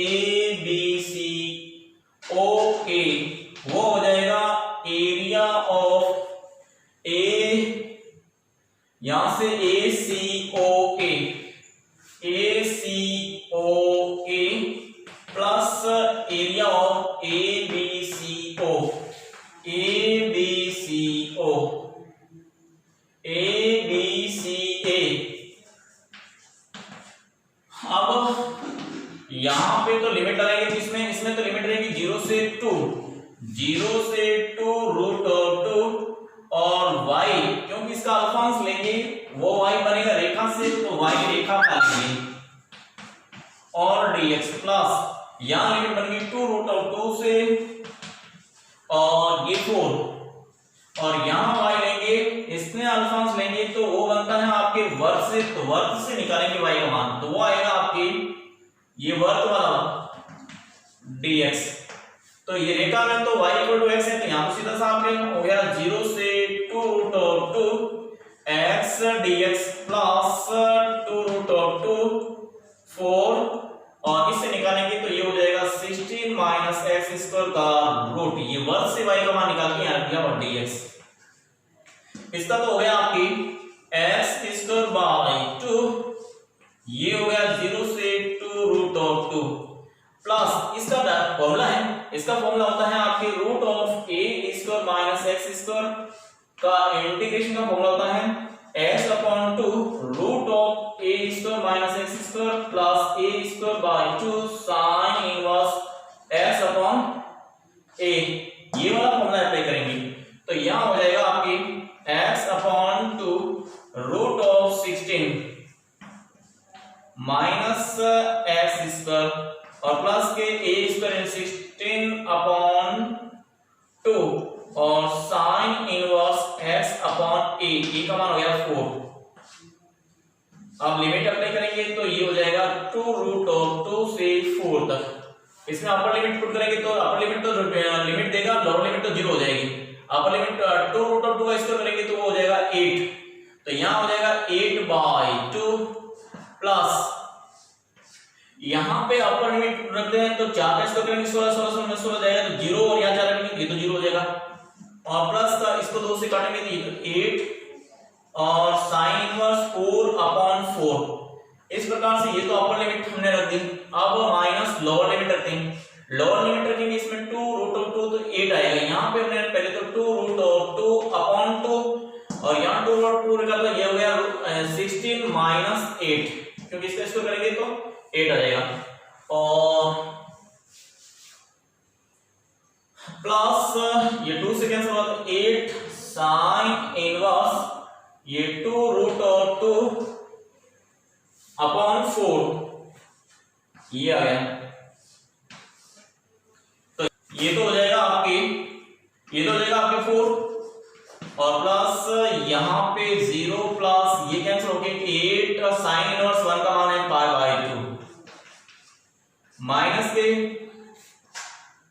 ABC OA वो हो जाएगा एरिया ऑफ A यहां से ACOA plus area of ABCO अब यहां पे तो लिमिट डालेंगे तो इसमें तो लिमिट रहेगी 0 से 2 √2 और y क्योंकि इसका अल्फांस लेंगे वो y बनेगा रेखा से तो y रेखा का लेंगे और dx प्लस यहां लिमिट बन गई 2√2 से और ये 4 और यहां y लेंगे इसमें अल्फांस लेंगे तो वो बनता है आपके वर्ग से तो वर्ग से निकालेंगे y का मान तो वो आएगा आपके ये वर्ग वाला dx तो ये रेखा में तो y = x है तो यहां पर सीधा सा आपने हो गया 0 से 2√2 x dx प्लस 2√2 4 और इससे निकालेंगे तो ये हो जाएगा 16 - x² का रूट ये वर्ग से y का मान निकाल के यहां दिया और dx इसका तो हो गया आपकी x² / 2 ये हो गया 0 से 2√2 प्लस इसका फॉर्मूला है इसका फॉर्मूला होता है आपके √a² - x² का इंटीग्रेशन का फॉर्मूला होता है x/2 √a² - x² plus a²/2 sin inverse x/a ये वाला फॉर्मूला अप्लाई करेंगे तो यहां हो जाएगा आपकी x/2 √16 माइनस x² और प्लस के a² 16/2 और साइन इनवर्स x/a ये का मान हो गया 4। अब लिमिट अप्लाई करेंगे तो ये हो जाएगा 2√2 से 4 तक इसमें अपर लिमिट पुट करेंगे तो अपर लिमिट तो लिमिट देगा, लोअर लिमिट तो 0 हो जाएगी। अपर लिमिट 2 रूट ऑफ 2 का स्क्वायर करेंगे तो वो हो जाएगा 8, तो यहाँ हो जाएगा 8/2 प्लस यहाँ पे अपर लिमिट रखते हैं तो 4 का स्क्वायर करेंगे 16 16 16 जाएगा तो 0, और यहाँ 4 रखेंगे ये तो 0 हो जाएगा, और प्लस का इसको 2 से काटेंगे तो ये 8 और sin इनवर्स 4/4। इस प्रकार से ये तो अपर लिमिट हमने रख दी। अब माइनस लोअर लिमिट रखते हैं, लोअर लिमिट रखेंगे इसमें 2 रूट ऑफ 2 तो 8 आएगा। यहाँ पे हमने पहले तो 2 रूट ऑफ 2/2 और यहाँ 2 रूट ऑफ 2 रखा तो ये हो गया 16 माइनस 8, क्योंकि इसका इसको करेंगे तो 8 आ जाएगा, और प्लस ये 2 से कैंसिल हुआ तो 8 sin इनवर्स ये 2 रूट ऑफ 2/4 ये आ गया। तो ये तो हो जाएगा आपके 4, और प्लस यहाँ पे 0 प्लस ये कैंसिल हो गया 8 sin इनवर्स 1 का मान है π/2 माइनस के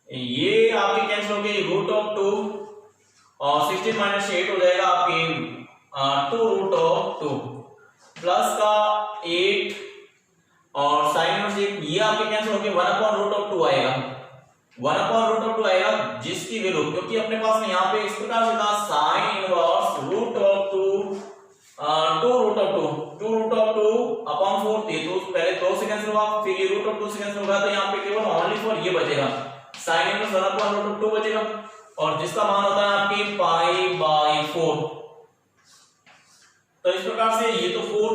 ये आपके कैंसिल हो गए रूट ऑफ 2 और 16 माइनस 8 हो जाएगा आपके 2 रूट ऑफ 2 प्लस का 8 और साइन इनवर्स ये आपके कैंसिल हो गए 1/√2 आएगा, 1/√2 आएगा जिसकी वैल्यू, क्योंकि अपने पास में यहाँ पे इस प्रकार से था sine inverse root of 2 root of 2/4 थे, तो पहले 2 से कैंसिल हुआ, फिर ये रूट ऑफ 2 से कैंसिल होगा, तो यहाँ पे केवल ओनली फॉर ये बचेगा साइन इनवर्स 1/√2 बचेगा, और जिसका मान होता है आपकी π/4। तो इस प्रकार से ये तो 4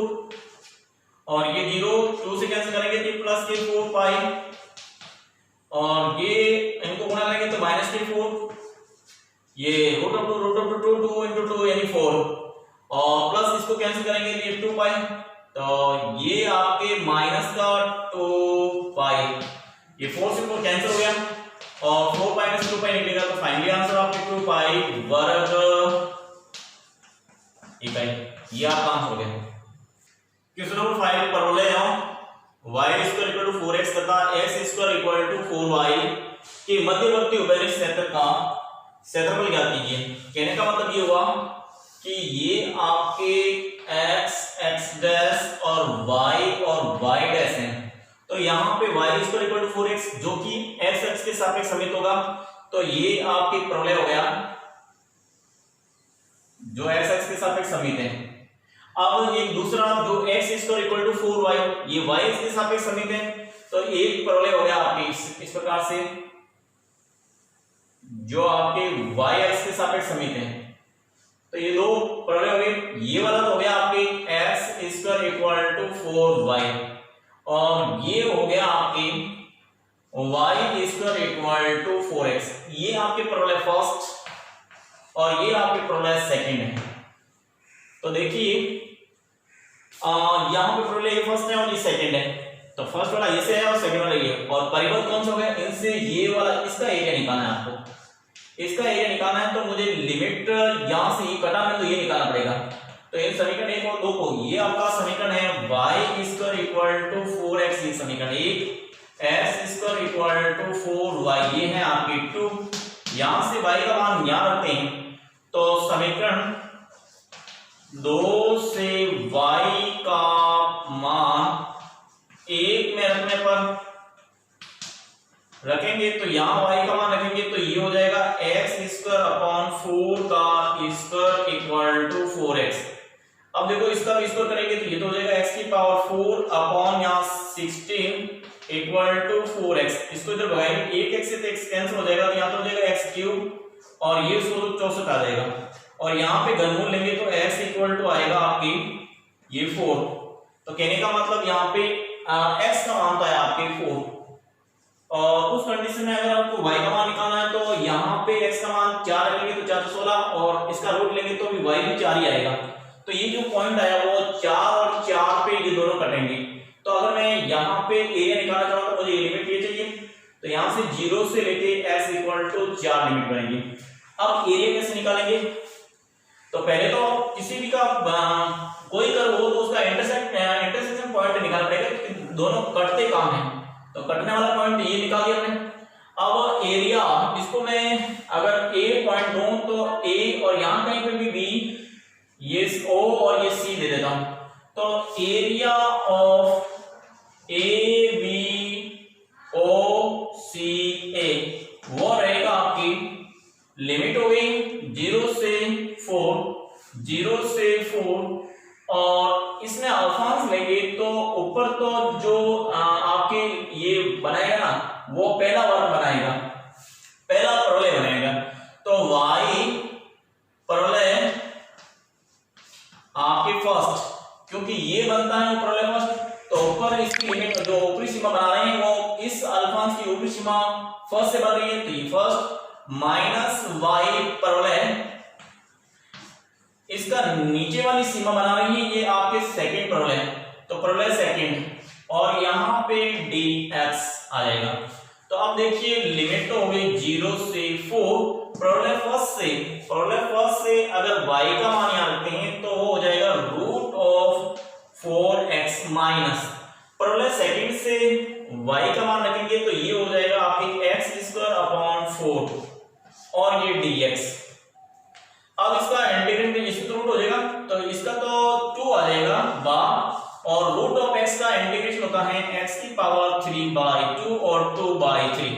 और ये 0 2 से कैंसिल करेंगे तो प्लस के 4π, और ये इनको गुणा करेंगे तो माइनस के 4, ये रूट ऑफ 2 into 2 यानी 4, और प्लस इसको कैंसिल करेंगे तो ये 2π, तो ये आपके माइनस का 2π, ये 4 से 4 कैंसिल हो गया और 4 माइनस 2π निकलेगा, तो फाइनली आंसर आपके 2π वर्ग इकाई, ये आपका आंसर हो गया। क्वेश्चन नंबर 5 पर बोले हम y² = 4x तथा x² = 4y के मध्यवर्ती उभयनिष्ठ क्षेत्र का क्षेत्रफल ज्ञात कीजिए। कहने का मतलब ये हुआ कि ये आपके x x' और y हैं, तो यहाँ पे y² = 4x जो कि x अक्ष के सापेक्ष समित होगा, तो ये आपके प्रलय हो गया जो x अक्ष के सापेक्ष समित है। अब एक दूसरा जो x² = 4y ये y अक्ष के सापेक्ष समित है, तो एक प्रलय हो गया आपके इस प्रकार से जो आपके y अक्ष के सापेक्ष समित है, तो ये दो प्रलय हो गए। ये वाला तो हो गया आपके x² = 4y और ये हो गया आपके y² = 4x, ये आपके प्रलय फर्स्ट और ये आपके प्रलय सेकंड है। तो देखिए यहाँ पे प्रलय फर्स्ट है और ये सेकंड है, तो फर्स्ट वाला ये से है और सेकंड वाला ये, और परिबद्ध कौन सा हो गया इनसे, ये वाला इसका एरिया निकालना है आपको, इसका एरिया निकालना है, तो मुझे लिमिट यहां से ही कटा में तो ये निकालना पड़ेगा। तो इन समीकरण 1 और 2 को, ये आपका समीकरण है y² = 4x, ये समीकरण 1, x² = 4y, ये है आपके 2, यहां से y का मान यहां रखते हैं, तो समीकरण 2 से y का मान 1 में रखने पर रखेंगे, तो यहां y का मान रखेंगे तो ये हो जाएगा x² / 4 का स्क्वायर = 4x। अब देखो इसका भी स्क्वायर करेंगे तो ये तो हो जाएगा x⁴ अपॉन यहाँ 16 = 4x, इसको इधर भगाएंगे 1 x से तो x कैंसिल हो जाएगा, तो यहाँ तो हो जाएगा x³ और ये 64 आ जाएगा, और यहाँ पे घनमूल लेंगे तो x = आएगा आपकी ये 4, तो कहने का मतलब यहाँ पे x का मान तो है आपके 4, और उस कंडीशन में अगर आपको y का मान निकालना है तो यहाँ पे x का मान 4 रखेंगे तो 4 16, और इसका रूट लेंगे तो भी y भी 4 ही आएगा, तो ये जो पॉइंट आया वो 4 और 4 पे ये दोनों कटेंगे। तो अगर मैं यहाँ पे एरिया निकालना चाहूँ तो मुझे लिमिट ये चाहिए, तो यहाँ से 0 से लेके x = 4 लिमिट बनेगी। अब एरिया कैसे निकालेंगे, तो पहले तो किसी भी का कोई कर्व हो तो उसका इंटरसेक्शन पॉइंट निकालना पड़ेगा, क्योंकि दोनों कटते कहाँ हैं, तो कटने वाला पॉइंट ये निकाल दिया हमने। अब एरिया, इसको मैं अगर ए पॉइंट दूं तो ए और यहां कहीं पे भी बी, ये ओ और ये सी दे देता हूं, तो area of A B O C A वो रहेगा आपकी, लिमिट हो गई 0 से 4, 0 से 4, और इसमें अल्फांस लेंगे तो ऊपर तो जो आपके ये बनाएगा ना वो पहला वर्ग बनाएगा, पहला प्रलय बनाएगा, तो y प्रलय आपके फर्स्ट, क्योंकि ये बनता है प्रलय फर्स्ट, तो ऊपर इसकी लिमिट जो ऊपरी सीमा बना रहे हैं वो इस अल्फांस की ऊपरी सीमा फर्स्ट से बन रही है, तो ये फर्स्ट माइनस y प्रलय, इसका नीचे वाली सीमा बना रही है ये आपके सेकंड प्रलय, तो प्रलय सेकंड, और यहां पे dx आ जाएगा। तो अब देखिए लिमिट तो हो गई 0 से 4, प्रलय फर्स्ट से अगर y का मान यहां रखते हैं तो वो हो जाएगा रूट ऑफ 4x माइनस, प्रलय सेकंड से y का मान रखेंगे तो ये हो जाएगा आपके x² 4 और ये dx। अब इसका इंटीग्रेंड इसका रूट हो जाएगा, तो इसका तो 2 आ जाएगा बा, और रूट ऑफ x का इंटीग्रेशन होता है x³ 3/2 और 2/3,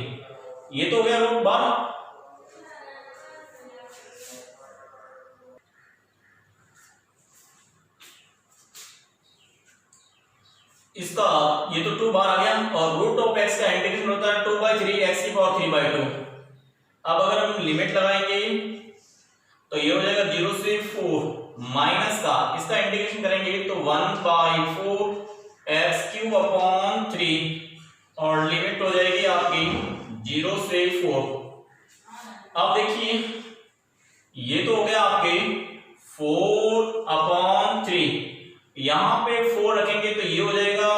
ये तो हो गया रूट बा। इसका ये तो 2 बार आ गया, और रूट ऑफ x का इंटीग्रेशन होता है 2/3 x³ 3/2। अब अगर हम लिमिट लगाएंगे तो ये हो जाएगा 0 से 4 माइनस का, इसका इंटीग्रेशन करेंगे तो 1/4 x³ 3, और लिमिट हो जाएगी आपकी 0 से 4। अब देखिए ये तो हो गया आपके 4/3, यहां पे 4 रखेंगे तो ये हो जाएगा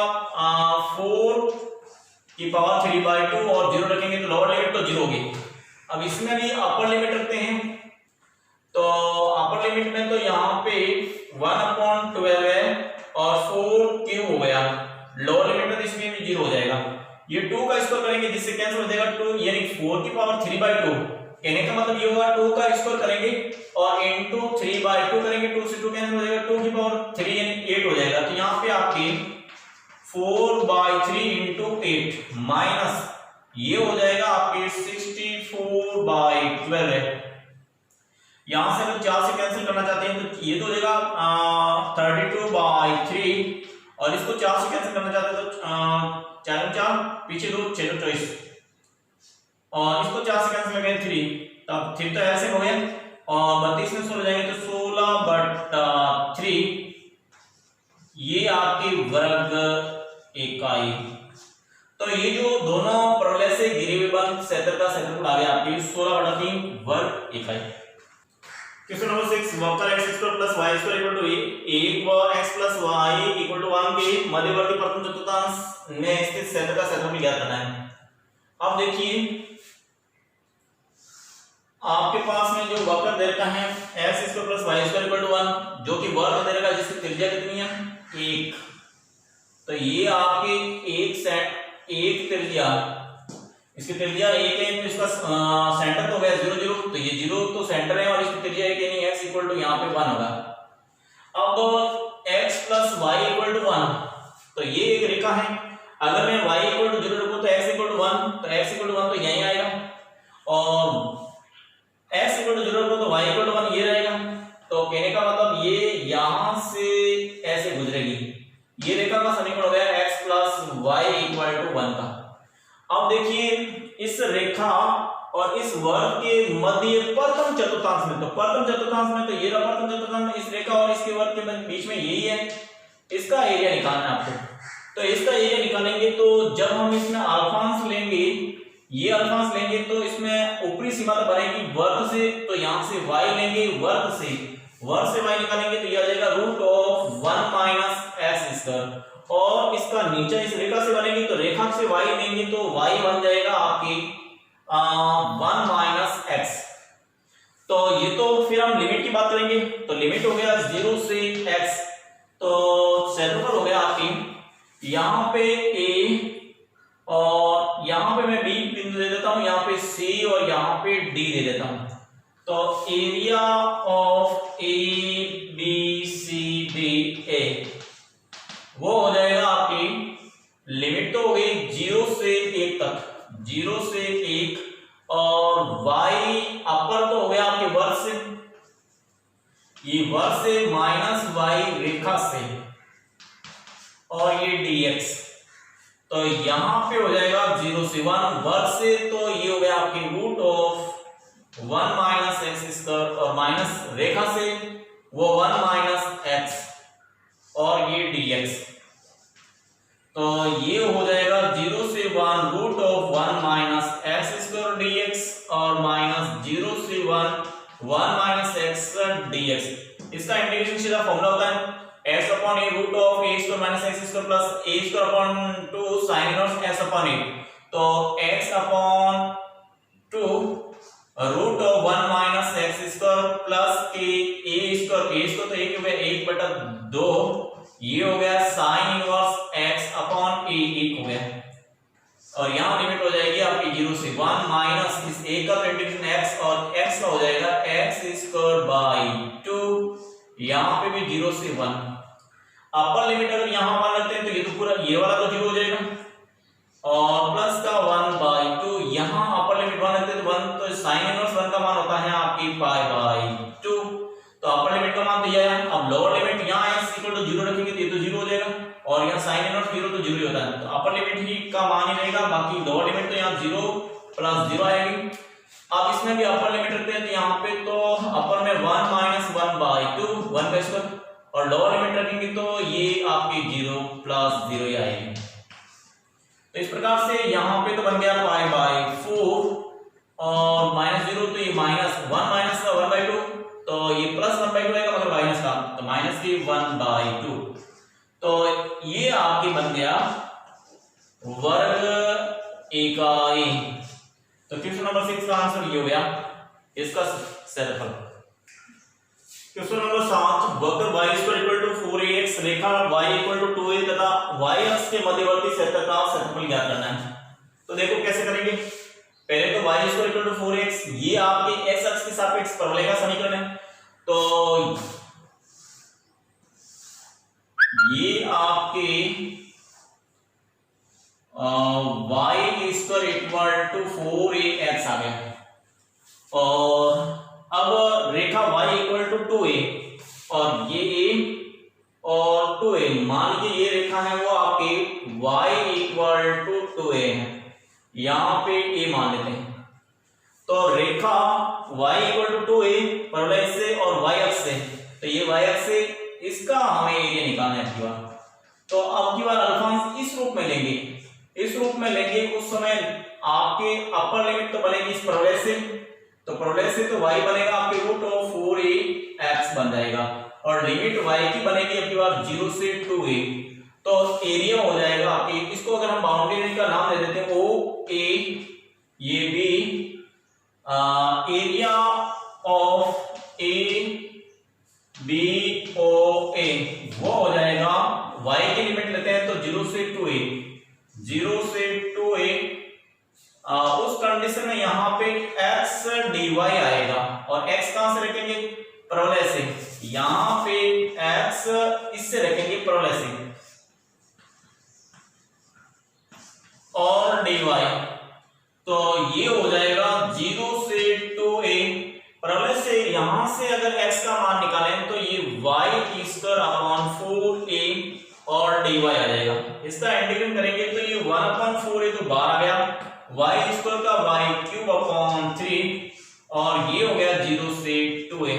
4⁵2 और 0 रखेंगे तो लोअर लिमिट तो 0 होगी। अब इसमें भी अपर लिमिट रखते हैं, तो अपर लिमिट में तो यहाँ पे 1/12 है और 4³ हो गया, लोअर लिमिट में तो इसमें भी 0 हो जाएगा। ये 2 का स्क्वायर करेंगे जिससे कैंसिल हो जाएगा 2, यानी 4⁵3/2, कहने का मतलब ये होगा 2 का स्क्वायर करेंगे और इनटू 3/2 करेंगे, 2 से 2 कैंसिल हो जाएगा, 2⁵3 यानी 8 हो जाएगा। तो यहाँ पे आपकी 4/3 इंटू 8 माइनस ये हो जाएगा आपके 64/12 है। यहां से अगर 4 से कैंसिल करना चाहते हैं तो ये तो हो जाएगा 32/3, और इसको 4 से कैंसिल करना चाहते हैं तो 4 पीछे 2 6 24, और इसको 4 से कैंसिल करेंगे 3, तब 3 तो ऐसे हो गया, और 32 में 16 जाएंगे तो 16/3, ये आपकी वर्ग इकाई। तो ये जो दोनों प्रलय से घिरे हुए बंद क्षेत्र का क्षेत्रफल आ गया आपकी 16/3 वर्ग इकाई। क्वेश्चन नंबर 6, वक्र x² + y² = a व x + y = 1 के मध्यवर्ती प्रथम चतुर्थांश में स्थित क्षेत्र का क्षेत्रफल ज्ञात करना है। अब देखिए आपके पास में जो वक्र दे रखा है x² + y² = 1, जो कि वर्ग दे रखा है जिसकी त्रिज्या कितनी है 1, तो ये आपके एक त्रिज्या, इसकी त्रिज्या 1 है तो इसका सेंटर तो हो गया 0 0, तो ये 0 तो सेंटर है और इसकी त्रिज्या 1 यानी x = यहाँ पे 1 होगा। अब x + y = 1, तो ये एक रेखा है, अगर मैं y = 0 रखूं तो x = 1, तो x = 1 तो यहीं आएगा, और x = 0 रखूं तो y = 1 ये रहेगा। तो कहने का मतलब ये यहां से ऐसे गुजरेगी, ये रेखा का समीकरण हो गया x + y = 1 का। अब देखिए इस रेखा और इस वर्ग के मध्य प्रथम चतुर्थांश में, तो प्रथम चतुर्थांश में तो ये रहा प्रथम चतुर्थांश में, इस रेखा और इसके वर्ग के बीच में यही है, इसका एरिया निकालना है आपको। तो इसका एरिया निकालेंगे तो जब हम इसमें अल्फांश लेंगे, ये अल्फांश लेंगे तो इसमें ऊपरी सीमा तो बनेगी वर्ग से, तो यहां से y लेंगे वर्ग से y निकालेंगे तो ये आ जाएगा √1 - x², और इसका नीचे इस रेखा से बनेगी तो रेखा से y लेंगे तो y बन जाएगा आपकी 1 - x। तो ये तो फिर हम लिमिट की बात करेंगे, तो लिमिट हो गया 0 से x, तो क्षेत्रफल हो गया आपकी यहाँ पे a और यहाँ पे मैं बी बिंदु दे देता हूं, यहाँ पे सी और यहाँ पे डी दे देता हूं। तो area of A B C D A वो हो जाएगा आपकी लिमिट तो हो गई 0 से 1 तक, 0 से 1, और y अपर तो हो गया आपके वर्ग से, ये वर्ग से माइनस y रेखा से, और ये dx, तो यहां पे हो जाएगा 0 से 1 वर्ग से, तो ये हो गया आपकी root of 1 minus x square, और माइनस रेखा से वो 1 माइनस एक्स, और ये dx, तो ये हो जाएगा 0 से 1 root of 1 minus x square dx, और माइनस 0 से 1 माइनस एक्स dx। इसका इंटीग्रेशन सीधा फॉर्मूला होता है x upon a root of a square minus x square plus a square upon 2 sin inverse x upon a, तो x upon 2 root of 1 minus x square plus a square तो 1 हो गया 1/2, ये हो गया sin inverse x upon a 1 हो गया, और यहाँ लिमिट हो जाएगी आपकी 0 से 1 माइनस इस a का इंटीग्रेशन x, और x का हो जाएगा x स्क्वायर बाई 2, यहाँ पे भी 0 से 1। अपर लिमिट अगर यहाँ मान लेते हैं तो ये तो पूरा ये वाला तो 0 हो जाएगा, और प्लस का 1/2, यहाँ अपर लिमिट 1 लेते हैं तो 1, तो sin इनवर्स 1 का मान होता है आपकी π/2, तो अपर लिमिट का मान तो यह है। अब लोअर लिमिट यहाँ x इक्वल टू 0 रखेंगे तो ये तो 0 हो जाएगा, और यहाँ sin इनवर्स 0 तो 0 ही होता है, तो अपर लिमिट ही का मान ही रहेगा, बाकी लोअर लिमिट तो यहाँ 0 प्लस 0 आएगी। अब इसमें भी अपर लिमिट रखते हैं तो यहाँ पे तो अपर में 1 माइनस 1/2 1 का स्क्वायर, और लोअर लिमिट रखेंगे तो ये आपकी 0 प्लस 0 ही आएगी। तो इस प्रकार से यहाँ पे तो बन गया π/4, और माइनस 0 तो ये माइनस 1 माइनस का 1/2, तो ये प्लस 1/2 आएगा मगर माइनस का, तो माइनस की 1/2, तो ये आपके बन गया वर्ग इकाई। तो क्वेश्चन नंबर 6 का आंसर ये हो गया इसका क्षेत्रफल। क्वेश्चन नंबर 7, वक्र y = 4ax रेखा y = 2a तथा y अक्ष के मध्यवर्ती क्षेत्र का क्षेत्रफल ज्ञात करना है। तो देखो कैसे करेंगे, पहले तो y = 4x, ये आपके x अक्ष के सापेक्ष परवलय का समीकरण है, तो ये आपके y = 4ax आ गया, और अब रेखा y = 2a, और ये a और 2a, मान लीजिए ये रेखा है वो आपकी y = 2a है, यहाँ पे a मान लेते हैं, तो रेखा y = 2a परवलय से और y अक्ष से, तो ये y अक्ष से इसका हमें एरिया निकालना है अगली बार। तो अब की बार अल्फांस इस रूप में लेंगे, इस रूप में लेंगे, उस समय आपके अपर लिमिट तो बनेगी इस परवलय से, तो परवलय से तो y बनेगा आपके रूट ऑफ 4ax बन जाएगा, और लिमिट y की बनेगी अब की बार 0 से 2a, तो एरिया हो जाएगा आपकी, इसको अगर हम बाउंड्री का नाम दे देते हैं OA, ये भी area of A B O A वो हो जाएगा, y की लिमिट लेते हैं तो 0 से 2a, 0 से 2a, उस कंडीशन में यहाँ पे x dy आएगा, और x कहां से रखेंगे, परवलय से, यहाँ पे x इससे रखेंगे परवलय से, और dy, तो ये हो जाएगा 0 से 2a, परवलय से यहां से अगर x का मान निकालें तो ये y स्क्वायर अपॉन 4a और dy आ जाएगा। इसका इंटीग्रेशन करेंगे तो ये 1/4a तो बाहर आ गया, y स्क्वायर का y क्यूब अपॉन 3, और ये हो गया 0 से 2a।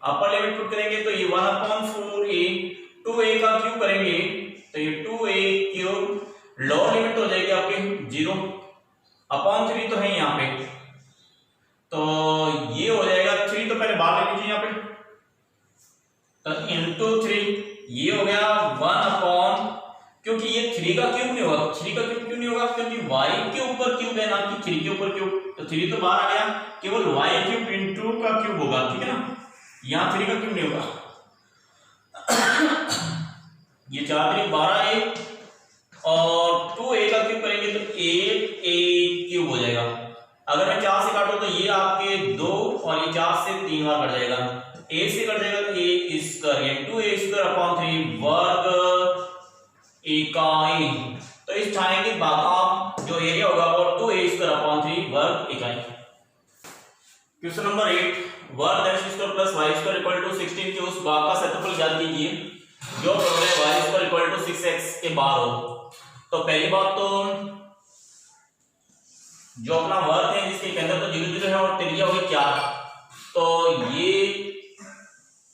अपर लिमिट पुट करेंगे तो ये 1/4a, 2a का क्यूब करेंगे तो ये 2a क्यूब, लोअर लिमिट हो जाएगी आपके 0 अपॉन 3 तो है यहाँ पे, तो ये हो जाएगा 3, तो पहले बाहर ले लीजिए यहाँ पे, तो इंटू 3, ये हो गया 1 क्योंकि ये 3 का क्यूब नहीं होगा, 3 का क्यूब क्यों नहीं होगा, क्योंकि y के ऊपर क्यूब है ना कि 3 के ऊपर क्यूब, तो 3 तो बाहर आ गया, केवल y क्यूब इंटू का क्यूब होगा, ठीक है ना, यहाँ 3 का क्यूब नहीं होगा। ये 4 3 12a और 2a का क्यूब करेंगे तो 8a क्यूब हो जाएगा। अगर मैं 4 से काटूं तो ये आपके 2 और ये 4 से 3 बार कट जाएगा। a से कट जाएगा तो a स्क्वायर, यानी 2a स्क्वायर अपॉन 3 वर्ग इकाई। तो इस छायांकित भाग का जो एरिया होगा वो 2a स्क्वायर अपॉन 3 वर्ग इकाई। क्वेश्चन नंबर 8, वर्ग x square plus y square equal to 16 के उस भाग का क्षेत्रफल ज्ञात कीजिए जो प्रमेय y square equal to 6x के बाहर हो। तो पहली बात तो जो अपना वर्ग है जिसके केंद्र तो 0 0 है और त्रिज्या होगी 4, तो ये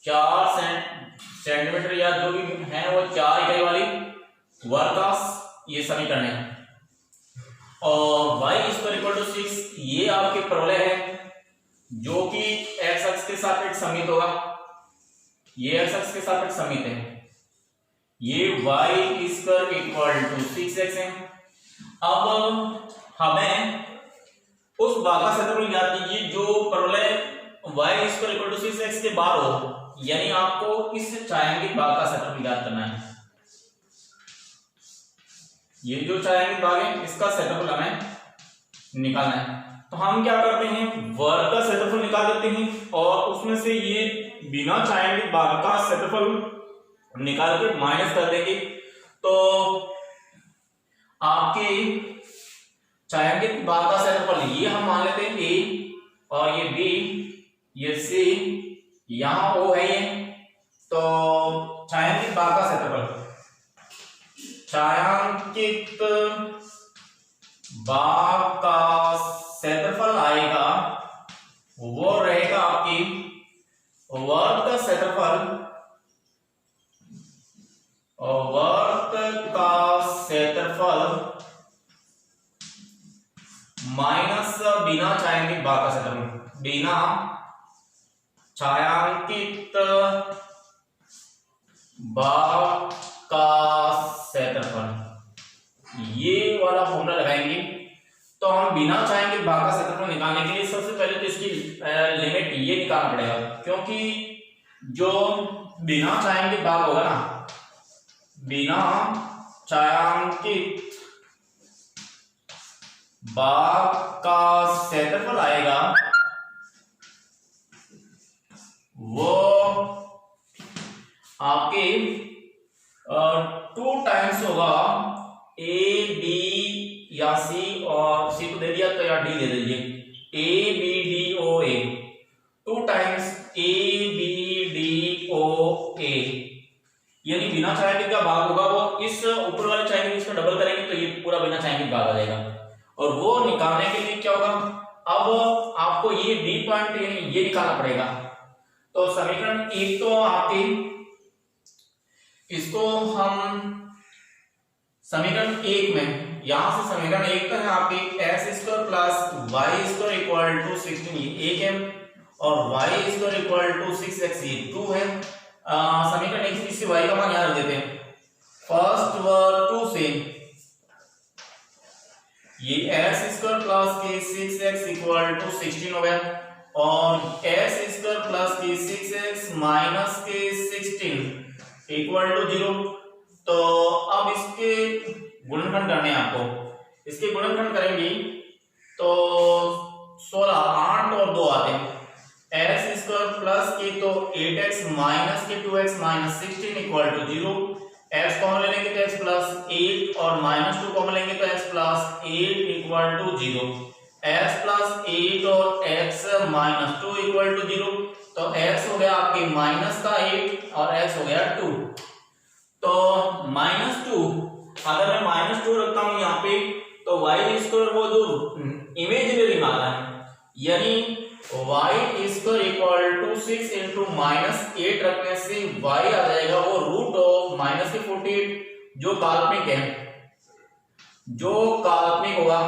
4 सेंटीमीटर या जो भी है वो 4 इकाई वाली वर्ग का ये समीकरण है। और y स्क्वायर इक्वल टू 6 ये आपके प्रलय है जो कि x अक्ष के सापेक्ष समित होगा, ये x अक्ष के सापेक्ष समित है, ये y square equal to 6x है। अब हमें उस भाग का क्षेत्रफल ज्ञात कीजिए जो प्रलय y square equal to 6x के बाहर हो, यानी आपको इस छायांकित भाग का क्षेत्रफल ज्ञात करना है। ये जो छायांकित भाग है इसका क्षेत्रफल हमें निकालना है। तो हम क्या करते हैं, वर्ग का क्षेत्रफल निकाल देते हैं और उसमें से ये बिना छायांकित भाग का क्षेत्रफल निकाल के माइनस कर देंगे। तो आपके छायांकित भाग का क्षेत्रफल ये हम मान लेते हैं a और ये b, ये c, यहां o है ये। तो छायांकित भाग का क्षेत्रफल, छायांकित भाग का क्षेत्रफल आएगा वो रहेगा आपकी वर्ग का क्षेत्रफल, और वर्ग का क्षेत्रफल माइनस बिना छायांकित भाग का क्षेत्रफल, बिना छायांकित भाग का क्षेत्रफल, ये वाला फॉर्मूला लगाएंगे। तो हम बिना छायांकित भाग का क्षेत्रफल निकालने के लिए सबसे पहले तो इसकी लिमिट ये निकालना पड़ेगा, क्योंकि जो बिना छायांकित भाग होगा ना, बिना छायांकित भाग का क्षेत्रफल आएगा वो आपके 2 टाइम्स होगा ए बी या सी, और सी को दे दिया तो या डी दे दीजिए, A B D O A, 2 times A B D O A, यानी बिना छायांकित का भाग होगा वो इस ऊपर वाले छायांकित इसका डबल करेंगे तो ये पूरा बिना छायांकित भाग आ जाएगा। और वो निकालने के लिए क्या होगा, अब आपको ये बी पॉइंट ये निकालना पड़ेगा। तो समीकरण 1 तो आपकी, इसको हम समीकरण 1 में, यहां से समीकरण 1 तो है आपकी x square plus y square equal to 16 ये 1 है, और y square equal to 6x ये 2 है। समीकरण 1 से y का मान यहां रख देते हैं। फर्स्ट वर्ग 2 से ये x स्क्वायर प्लस के 6x इक्वल टू 16 हो गया, और x स्क्वायर प्लस के 6x माइनस के 16 इक्वल टू 0। तो अब इसके गुणनखंड करने हैं आपको, इसके गुणनखंड करेंगे तो 16, 8 और 2 आते हैं, x स्क्वायर प्लस के तो 8x माइनस के 2x minus 16 equal to 0, x common ले लेंगे तो x प्लस 8 और माइनस 2 कॉमन लेंगे तो x plus 8 equal to 0, x plus 8 और x माइनस 2 इक्वल टू 0। तो x हो गया आपके माइनस का 8 और x हो गया 2। तो -2, अगर मैं -2 रखता हूं यहाँ पे तो y स्क्वायर वो जो इमेजिनरी माना है, यानी y square equal to 6 into -8 रखने से y आ जाएगा वो रूट ऑफ -48, जो काल्पनिक है, जो काल्पनिक होगा।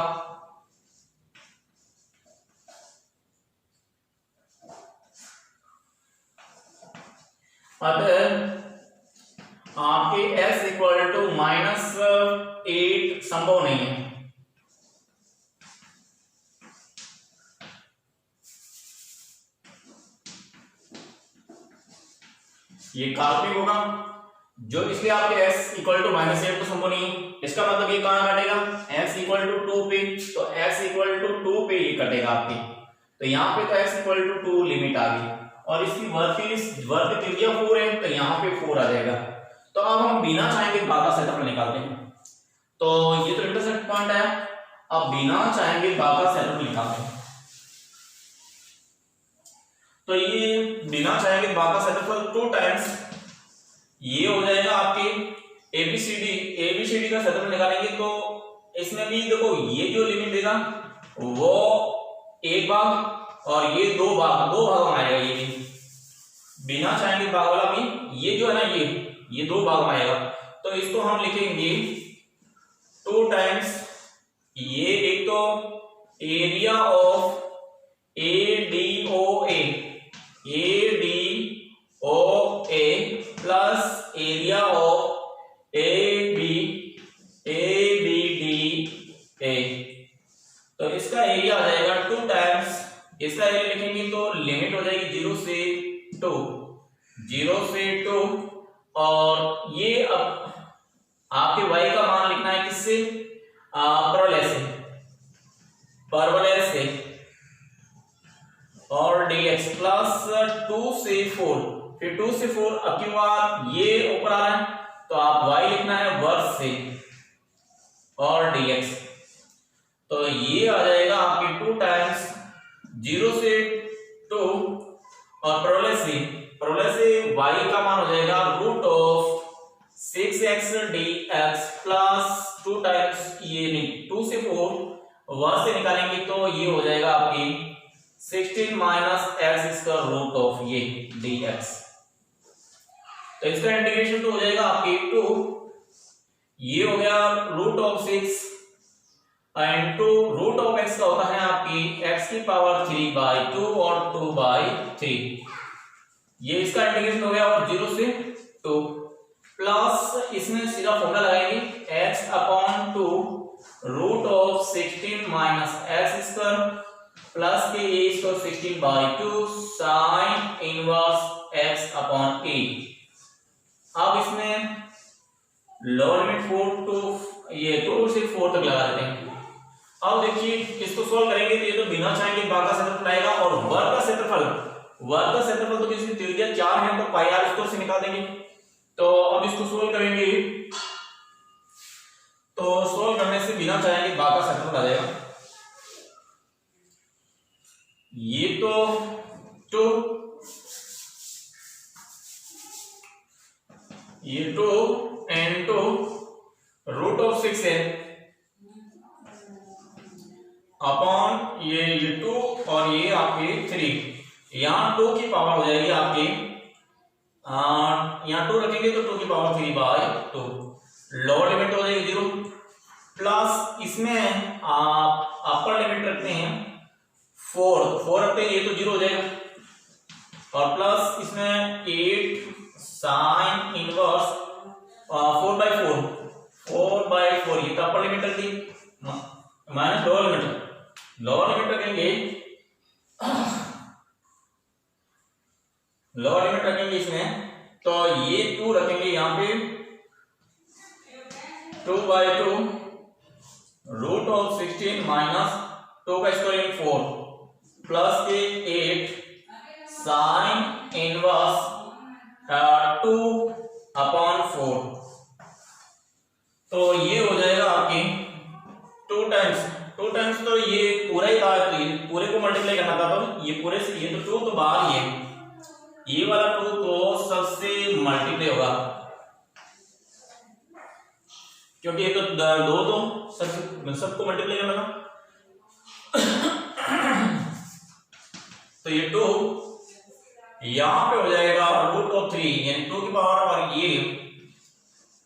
अतः आपके x इक्वल टू -8 संभव नहीं है। ये काल्पनिक होगा, जो इसलिए आपके x equal to minus eight तो संभव नहीं, इसका मतलब ये कहाँ काटेगा, x इक्वल टू 2 पे, तो x इक्वल टू 2 पे ये कटेगा आपके, तो यहाँ पे तो x इक्वल टू 2 लिमिट आ गई, और इसकी वर्ग त्रिज्या 4 है, तो यहाँ पे 4 आ जाएगा। तो अब हम बिना चाहेंगे भाग का क्षेत्रफल निकालते हैं, तो ये तो इंटरसेक्ट पॉइंट है, अब बिना चाहेंगे भाग का क्षेत्रफल निकालते हैं, तो ये बिना चाहेंगे भाग का क्षेत्रफल 2 टाइम्स ये हो जाएगा आपके एबीसीडी का क्षेत्रफल निकालेंगे, तो इसमें भी देखो ये जो लिमिट देगा वो एक भाग और ये दो भाग में आएगा, ये भी बिना चाहेंगे भाग वाला भी ये जो है ना ये दो भाग में आएगा, तो इसको हम लिखेंगे 2 टाइम्स ये, एक तो area of ADOA plus area of ABDA, तो इसका एरिया आ जाएगा 2 टाइम्स, इसका एरिया लिखेंगे तो लिमिट हो जाएगी 0 से 2, और ये अब आपके y का मान लिखना है किससे, परवलय से, और dx प्लस 2 से 4, फिर 2 से 4 अब की बार ये ऊपर आ रहा है, तो आप y लिखना है वर्ग से और dx, तो ये आ जाएगा आपके 2 टाइम्स 0 से 2 और परवलय से y का मान हो जाएगा root of 6x dx plus 2 times ये नहीं 2 से 4 वर्ग से निकालेंगे तो ये हो जाएगा आपकी 16 माइनस x का रूट ऑफ ये dx, तो इसका इंटीग्रेशन तो हो जाएगा आपके 2, ये हो गया root of 6 and 2 root of x का होता है आपकी x की पावर 3 बाई 2 और 2 बाई 3, ये इसका इंटीग्रेशन हो गया, और 0 से 2 प्लस इसमें सीधा फॉर्मूला लगाएंगे x upon 2 root of 16 minus x square plus के a square 16 by 2 sine inverse x upon a। अब इसमें लोअर लिमिट 4 टू ये 2 से 4 तक लगा देते हैं। अब देखिए इसको सॉल्व करेंगे तो ये तो बिना चाहेंगे भाग का क्षेत्रफल आएगा, और वर्ग का क्षेत्रफल तो किसी त्रिज्या 4 है तो पाई आर स्क्वायर से निकाल देंगे। तो अब इसको सोल्व करेंगे तो सोल्व करने से बिना चाहेंगे भाग का क्षेत्रफल आ जाएगा, ये तो 2 ये 2 एंड 2 रूट ऑफ 6 है अपॉन ये 2 और ये आपके 3, यहाँ 2 की पावर हो जाएगी आपके यहाँ 2 रखेंगे तो 2 की पावर 3 बाई 2, लोअर लिमिट हो जाएगी 0 प्लस इसमें आप अपर लिमिट रखते हैं 4 रखते हैं, ये तो 0 हो जाएगा, और प्लस इसमें 8 साइन इनवर्स 4 बाई 4 ये तो अपर लिमिट रख दी, माइनस लोअर लिमिट रखेंगे इसमें, तो ये 2 रखेंगे यहाँ पे 2 बाई 2 रूट ऑफ 16 माइनस 2 का स्क्वायर 4 प्लस के 8 साइन इनवर्स 2 अपॉन 4, तो ये हो जाएगा आपकी 2 टाइम्स तो ये पूरा ही था, पूरे को मल्टीप्लाई करना था, तो ये पूरे से ये तो 2 तो बाहर ये वाला 2 तो सबसे मल्टीप्लाई होगा, क्योंकि ये तो 2 तो सबको मल्टीप्लाई करना था, तो ये 2 यहां पे हो जाएगा रूट ऑफ 3 यानी 2 की पावर, और ये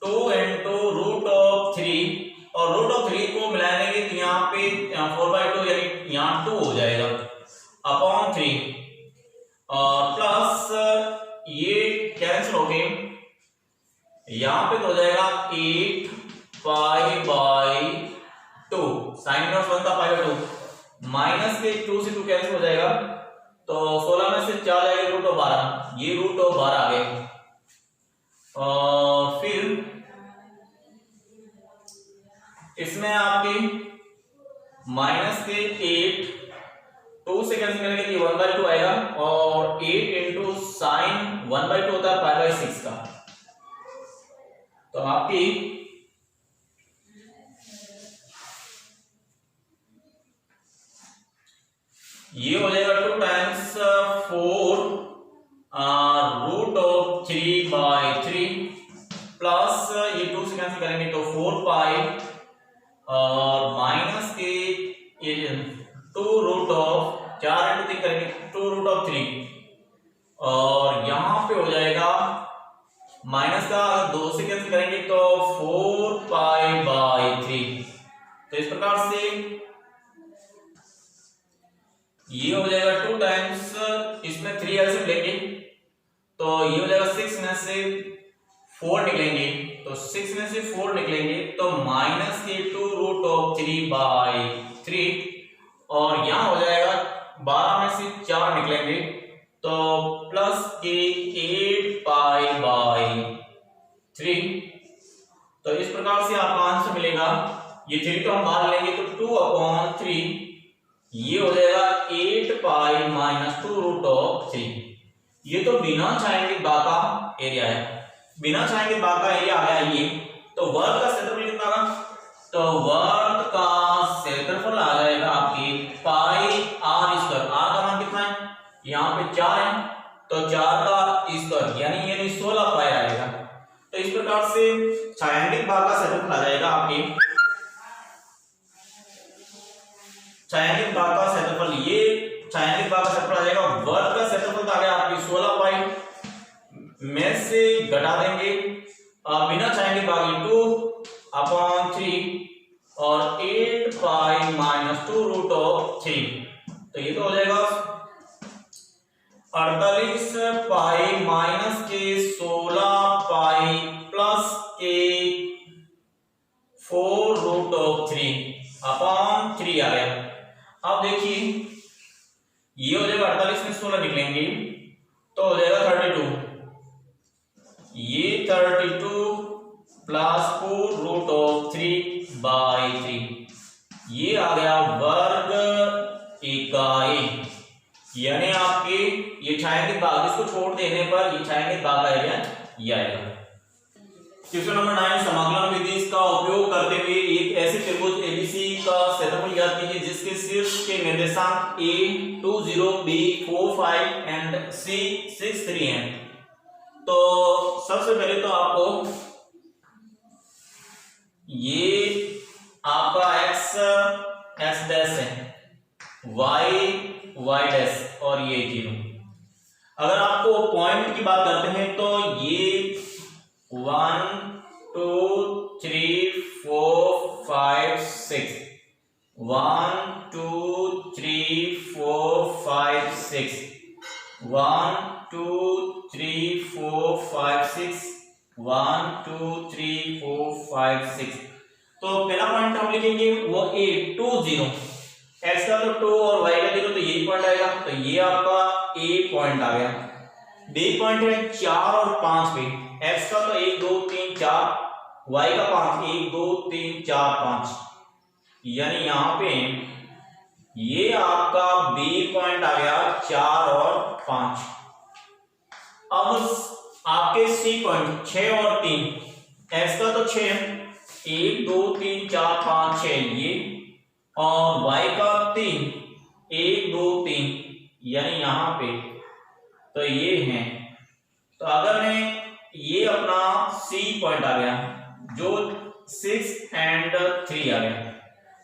2 into रूट ऑफ 3, और रूट ऑफ 3 को मिलाएंगे तो यहाँ पे 4/2 यानी यहाँ 2 हो जाएगा अपॉन 3, और प्लस ये कैंसिल हो गए, यहाँ पे तो हो जाएगा 8 पाई बाई 2 साइन इनवर्स 1 का पाई बाई 2 माइनस के 2 से 2 कैंसिल हो जाएगा, तो 16 में से 4 जाएगा रूट ऑफ 12, ये रूट ऑफ 12 आ गए, और इसमें आपके माइनस के 8 2 से कैंसिल करेंगे तो 1/2 आएगा और 8 इंटू साइन 1/2 होता है π/6 का। तो आपकी ये हो जाएगा 2 टाइम्स 4 √3/3 प्लस ये 2 से कैंसिल करेंगे तो 4π और माइनस के ये 4 इंटू 3 करेंगे 2√3 और यहां पे हो जाएगा माइनस का 2 से कैंसिल करेंगे तो 4π/3। तो इस प्रकार से ये हो जाएगा 2 टाइम्स इसमें 3 एलसीएम लेंगे तो ये हो जाएगा 6 में से 4 निकलेंगे तो 6 में से 4 निकलेंगे तो माइनस के 2√3/3 और यहां हो जाएगा 12 में से 4 निकलेंगे तो प्लस के 8π/3। तो इस प्रकार से आपका आंसर मिलेगा। ये 3 तो हम बाहर लेंगे तो 2/3 ये हो जाएगा 8π-2√3। ये तो बिना छायांकित भाग का एरिया है, बिना छायांकित भाग का एरिया आ गया ये। तो वर्ग का क्षेत्रफल कितना आएगा? तो वर्ग का क्षेत्रफल आ जाएगा आपकी πr²। r का मान कितना है? यहाँ पे 4 है तो 4 का स्क्वायर यानी 16 पाई आएगा। तो इस प्रकार से छायांकित भाग का क्षेत्रफल आ जाएगा आपके छायांकित भाग का क्षेत्रफल। ये छायांकित भाग का क्षेत्रफल आ जाएगा। वर्ग का क्षेत्रफल आ गया आपकी 16 पाई में से घटा देंगे बिना छायांकित भाग 2/3 और 8π-2√3। तो ये तो हो जाएगा 48π माइनस के 16π प्लस के 4√3/3 आ गया। अब देखिए ये हो जाएगा 48 में 16 निकलेंगे तो हो जाएगा 32। ये 32 प्लस 4√3/3 ये आ गया वर्ग इकाई। यानी आपके ये छायांकित भाग इसको छोड़ देने पर ये छायांकित भाग का एरिया ये आएगा। क्वेश्चन नंबर 9 समाकलन विधि का उपयोग करते हुए एक ऐसे त्रिभुज एबीसी का क्षेत्रफल ज्ञात कीजिए जिसके शीर्ष के निर्देशांक a 20 b 45 एंड c 63 हैं। तो सबसे पहले तो आपको ये आपका x डैश है, y डैश और ये 0। अगर आपको पॉइंट की बात करते हैं तो ये 1 2 3 4 5 6 1 2 3 4 5 6 1 2 3 4 5 6 1 2 3 4 5 6। तो पहला पॉइंट हम लिखेंगे वो a 20 x का तो 2 और y का 0 तो यही पॉइंट आएगा। तो ये आपका a पॉइंट आ गया। b पॉइंट है 4 और 5 पे। x का तो 1 2 3 4 y का 5 1 2 3 4 5 यानी यहां पे ये आपका b पॉइंट आ गया 4 और 5। अब आपके c पॉइंट 6 और 3 x का तो 6 1 2 3 4 5 6 ये और y का 3 1 2 3 यानी यहां पे तो ये है। तो अगर मैं ये अपना C पॉइंट आ गया जो 6 एंड 3 आ गया।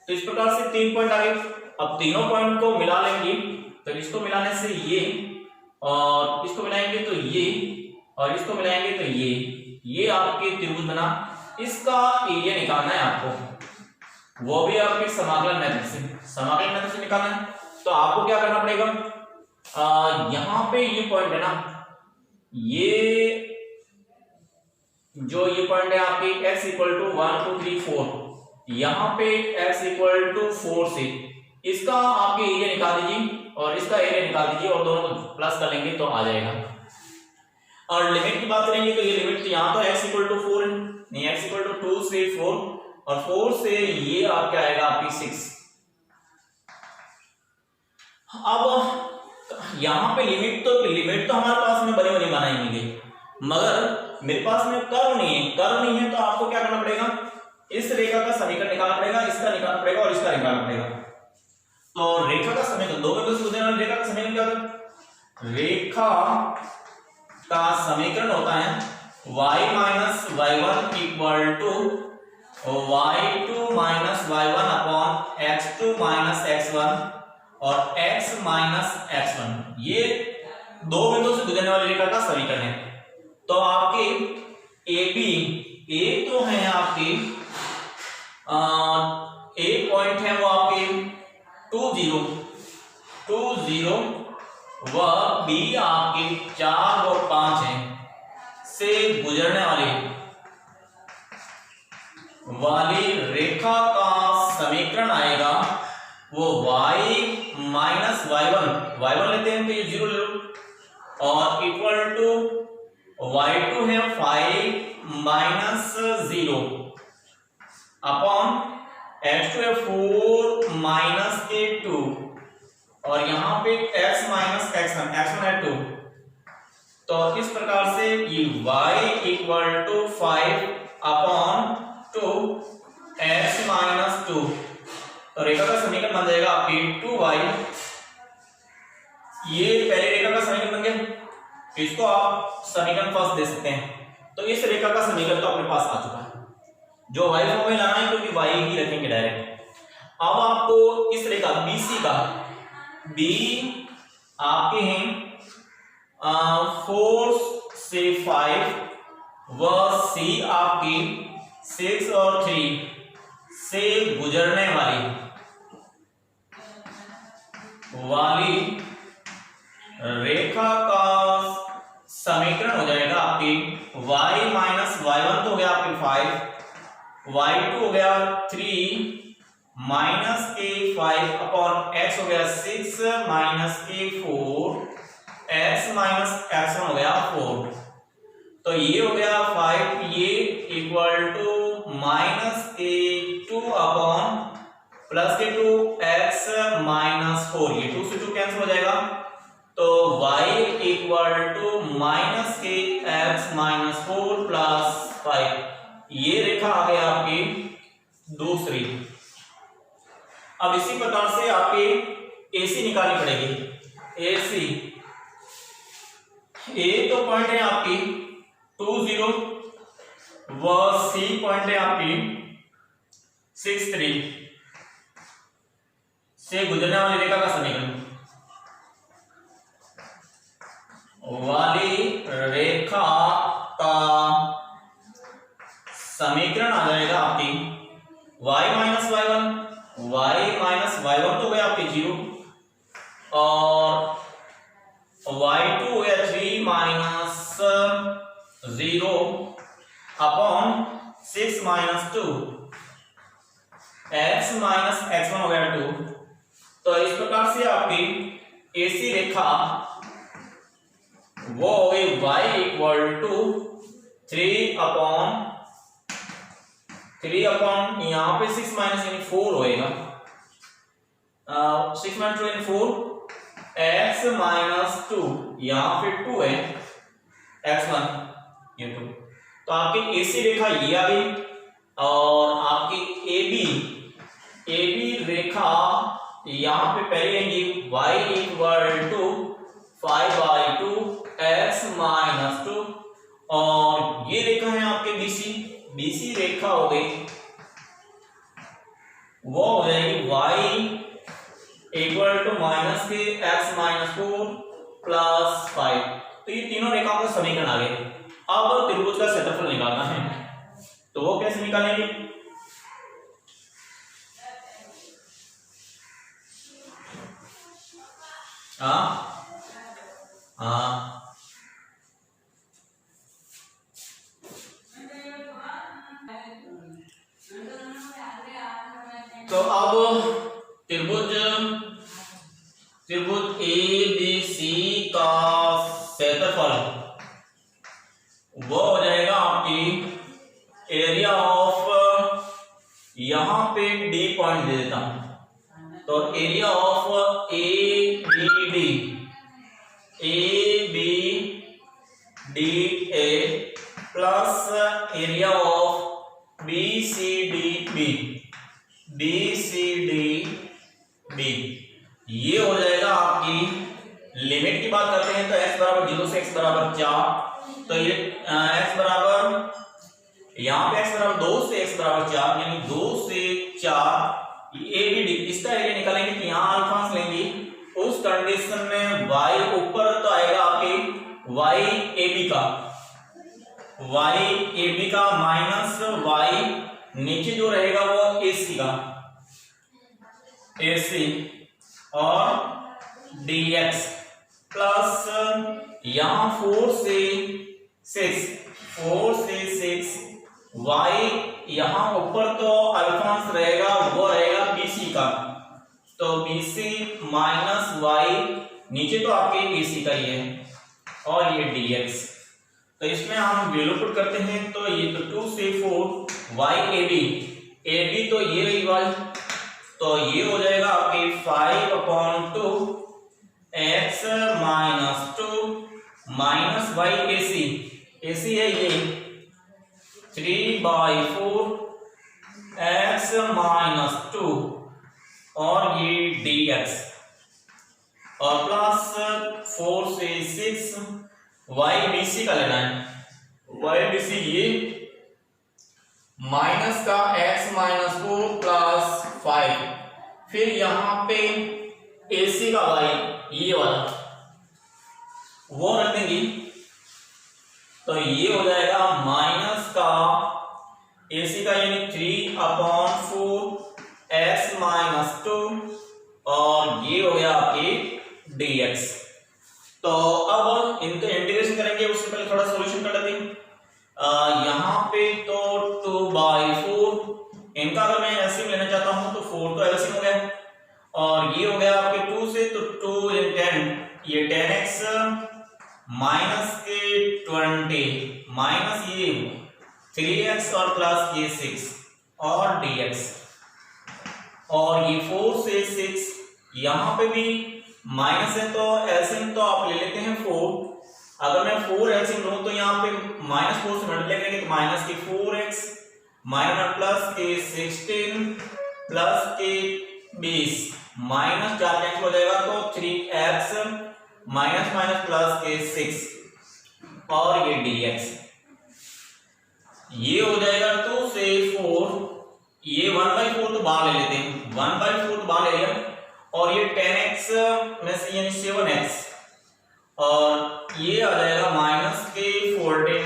तो इस प्रकार से 3 पॉइंट आ गए। अब तीनों पॉइंट को मिला लेंगे तो इसको मिलाने से ये और इसको मिलाएंगे तो ये और इसको मिलाएंगे तो ये आपके त्रिभुज बना। इसका एरिया निकालना है आपको, वो भी आपके समाकलन मेथड से निकालना है। तो आपको क्या करना पड़ेगा, यहां पे ये पॉइंट है ना, ये जो ये पॉइंट है आपके x = 1 2 3 4 यहां पे x = 4 से इसका आपके एरिया निकाल दीजिए और इसका एरिया निकाल दीजिए और दोनों को प्लस कर लेंगे तो आ जाएगा। और लिमिट की बात करेंगे तो ये लिमिट यहां तो x = 4 है, नहीं x = 2 से 4 और 4 से ये आपका आएगा आपकी 6। अब यहां पे लिमिट तो हमारे पास में बनी बनी बनाएंगे, मगर मेरे पास में कर्व नहीं है तो आपको क्या करना पड़ेगा, इस रेखा का समीकरण निकालना पड़ेगा, इसका निकालना पड़ेगा और इसका निकालना पड़ेगा। तो रेखा का समीकरण, दो बिंदु से गुजरने वाली रेखा का समीकरण क्या होता है? रेखा का समीकरण होता है y minus y1 equal to y2 minus y1 upon x2 minus x1 और x माइनस x1। ये दो बिंदु से गुजरने वाली रेखा का समीकरण है। तो आपके ए तो है आपकी ए पॉइंट है वो आपके 2 0 व बी आपके 4 और 5 है से गुजरने वाली रेखा का समीकरण आएगा वो y माइनस y1 लेते हैं तो ये 0 ले लो और इक्वल टू y2 है 5 माइनस 0 अपॉन x2 है 4 माइनस के 2 और यहां पे x माइनस x1 है 2। तो इस प्रकार से ये y equal to 5 upon 2 x minus 2। तो रेखा का समीकरण बन जाएगा आपकी 2y। ये पहले रेखा का समीकरण बन गया, इसको आप समीकरण फर्स्ट दे सकते हैं। तो इस रेखा का समीकरण तो अपने पास आ चुका है, जो y फॉर्म में लाना है क्योंकि y ही रखेंगे डायरेक्ट। अब आपको इस रेखा BC का B आपके हैं 4 से 5 व C आपकी 6 और 3 से गुजरने वाली रेखा का समीकरण हो जाएगा आपकी y माइनस y1 तो हो गया आपके 5, y2 हो गया 3 माइनस के 5 अपॉन x हो गया 6 माइनस के 4, x माइनस x1 हो गया 4। तो ये हो गया 5, ये इक्वल टू माइनस के 2 अपॉन प्लस के 2 x माइनस 4, ये 2 से 2 कैंसिल हो जाएगा। तो y इक्वल टू माइनस के x माइनस 4 प्लस 5, ये रेखा आ गई आपकी दूसरी। अब इसी प्रकार से आपकी AC निकालनी पड़ेगी। AC A तो पॉइंट है आपकी 2 0 व C पॉइंट है आपकी 6 3 से गुजरने वाली रेखा का समीकरण वाली रेखा का समीकरण आ जाएगा आपकी y माइनस y1 तो गया आपकी 0 और y2 हो गया 3 minus 0 upon 6 minus 2, x minus x1 हो गया 2। तो इस प्रकार से आपकी AC रेखा वो हो गई y इक्वल टू 3 अपॉन यहां पे 6 माइनस यानी 4 होएगा, 6 माइनस 2 यानी 4, x माइनस 2 यहां पे 2 है x1 ये 2। तो आपकी AC रेखा ये आ गई और आपकी AB रेखा यहां पे पहले आएंगी y equal to 5/2 x minus 2 और ये रेखा है आपके BC रेखा हो गई वो हो जाएगी y इक्वल टू माइनस के x माइनस 4 प्लस 5। तो ये तीनों रेखाओं का समीकरण आ गए। अब त्रिभुज का क्षेत्रफल निकालना है, तो वो कैसे निकालेंगे? तो अब त्रिभुज ABC का क्षेत्रफल वो हो जाएगा आपकी एरिया ऑफ पे डी पॉइंट दे देता हूं, तो area of A B D A plus area of B C D B, ये हो जाएगा आपकी। लिमिट की बात करते हैं तो x बराबर 0 से x बराबर 4, तो ये x बराबर, यहाँ पे x बराबर 2 से x बराबर 4, यानी 2 से 4 ए बी डी, इसका एरिया निकालेंगे तो यहाँ अल्फांस लेंगे। उस कंडीशन में y ऊपर तो आएगा आपके y ए बी का माइनस y नीचे जो रहेगा वो ए सी का, AC और dx प्लस यहाँ 4 से 6 y, यहाँ ऊपर तो अल्फांस रहेगा वो रहेगा BC का, तो BC माइनस y नीचे तो आपके AC का ही है और ये dx। तो इसमें हम वैल्यू पुट करते हैं तो ये तो 2 से 4 y AB तो ये रही y, तो ये हो जाएगा आपके 5/2 x minus 2 minus y AC है ये 3/4 x माइनस 2 और ये dx और प्लस 4 से 6 y BC का लेना है, y BC ये माइनस का x माइनस 4 प्लस 5, फिर यहाँ पे AC का y ये वाला वो रख देंगे, तो ये हो जाएगा माइनस का AC का यानी 3/4 x माइनस 2 और ये हो गया आपके dx। तो अब इनको इंटीग्रेशन करेंगे, उससे पहले थोड़ा सॉल्यूशन कर लेते हैं। यहाँ पे तो 2/4, इनका अगर मैं एलसीएम लेना चाहता हूं तो 4 तो एलसीएम हो गया और ये हो गया आपके 2 से, तो 2 × 10 ये 10x माइनस के 20 माइनस ये 3x और प्लस ये 6 और dx और ये 4 से 6, यहाँ पे भी माइनस है तो एलसीएम तो आप ले लेते हैं 4। अगर मैं 4 एलसीएम लूं तो यहाँ पे -4 से मल्टीप्लाई करेंगे तो माइनस के 4x माइनस प्लस के 16 प्लस के 20 माइनस 4 कैंसिल हो जाएगा तो 3x माइनस माइनस प्लस के 6 और ये dx, ये हो जाएगा 2 से 4, ये 1/4 तो बाहर ले लेते हैं, 1/4 तो बाहर ले लिया और ये 10x में से यानी 7x और ये आ जाएगा माइनस के 14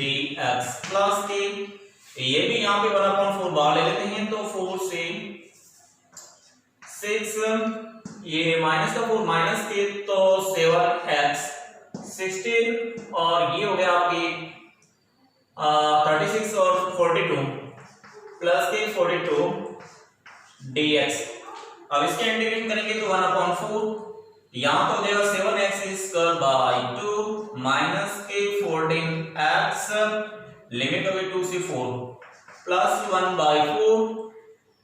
dx प्लस के, ये भी यहाँ पे 1/4 बाहर ले लेते हैं तो 4 से 6 ये माइनस का 4 माइनस के तो 7x 16 और ये हो गया आपकी 36 और 42 प्लस के 42 dx। अब इसके इंटीग्रेशन करेंगे तो 1/4 यहाँ पर हो जाएगा 7x² 2 माइनस के 14x लिमिट हो गई 2 से 4 प्लस 1/4,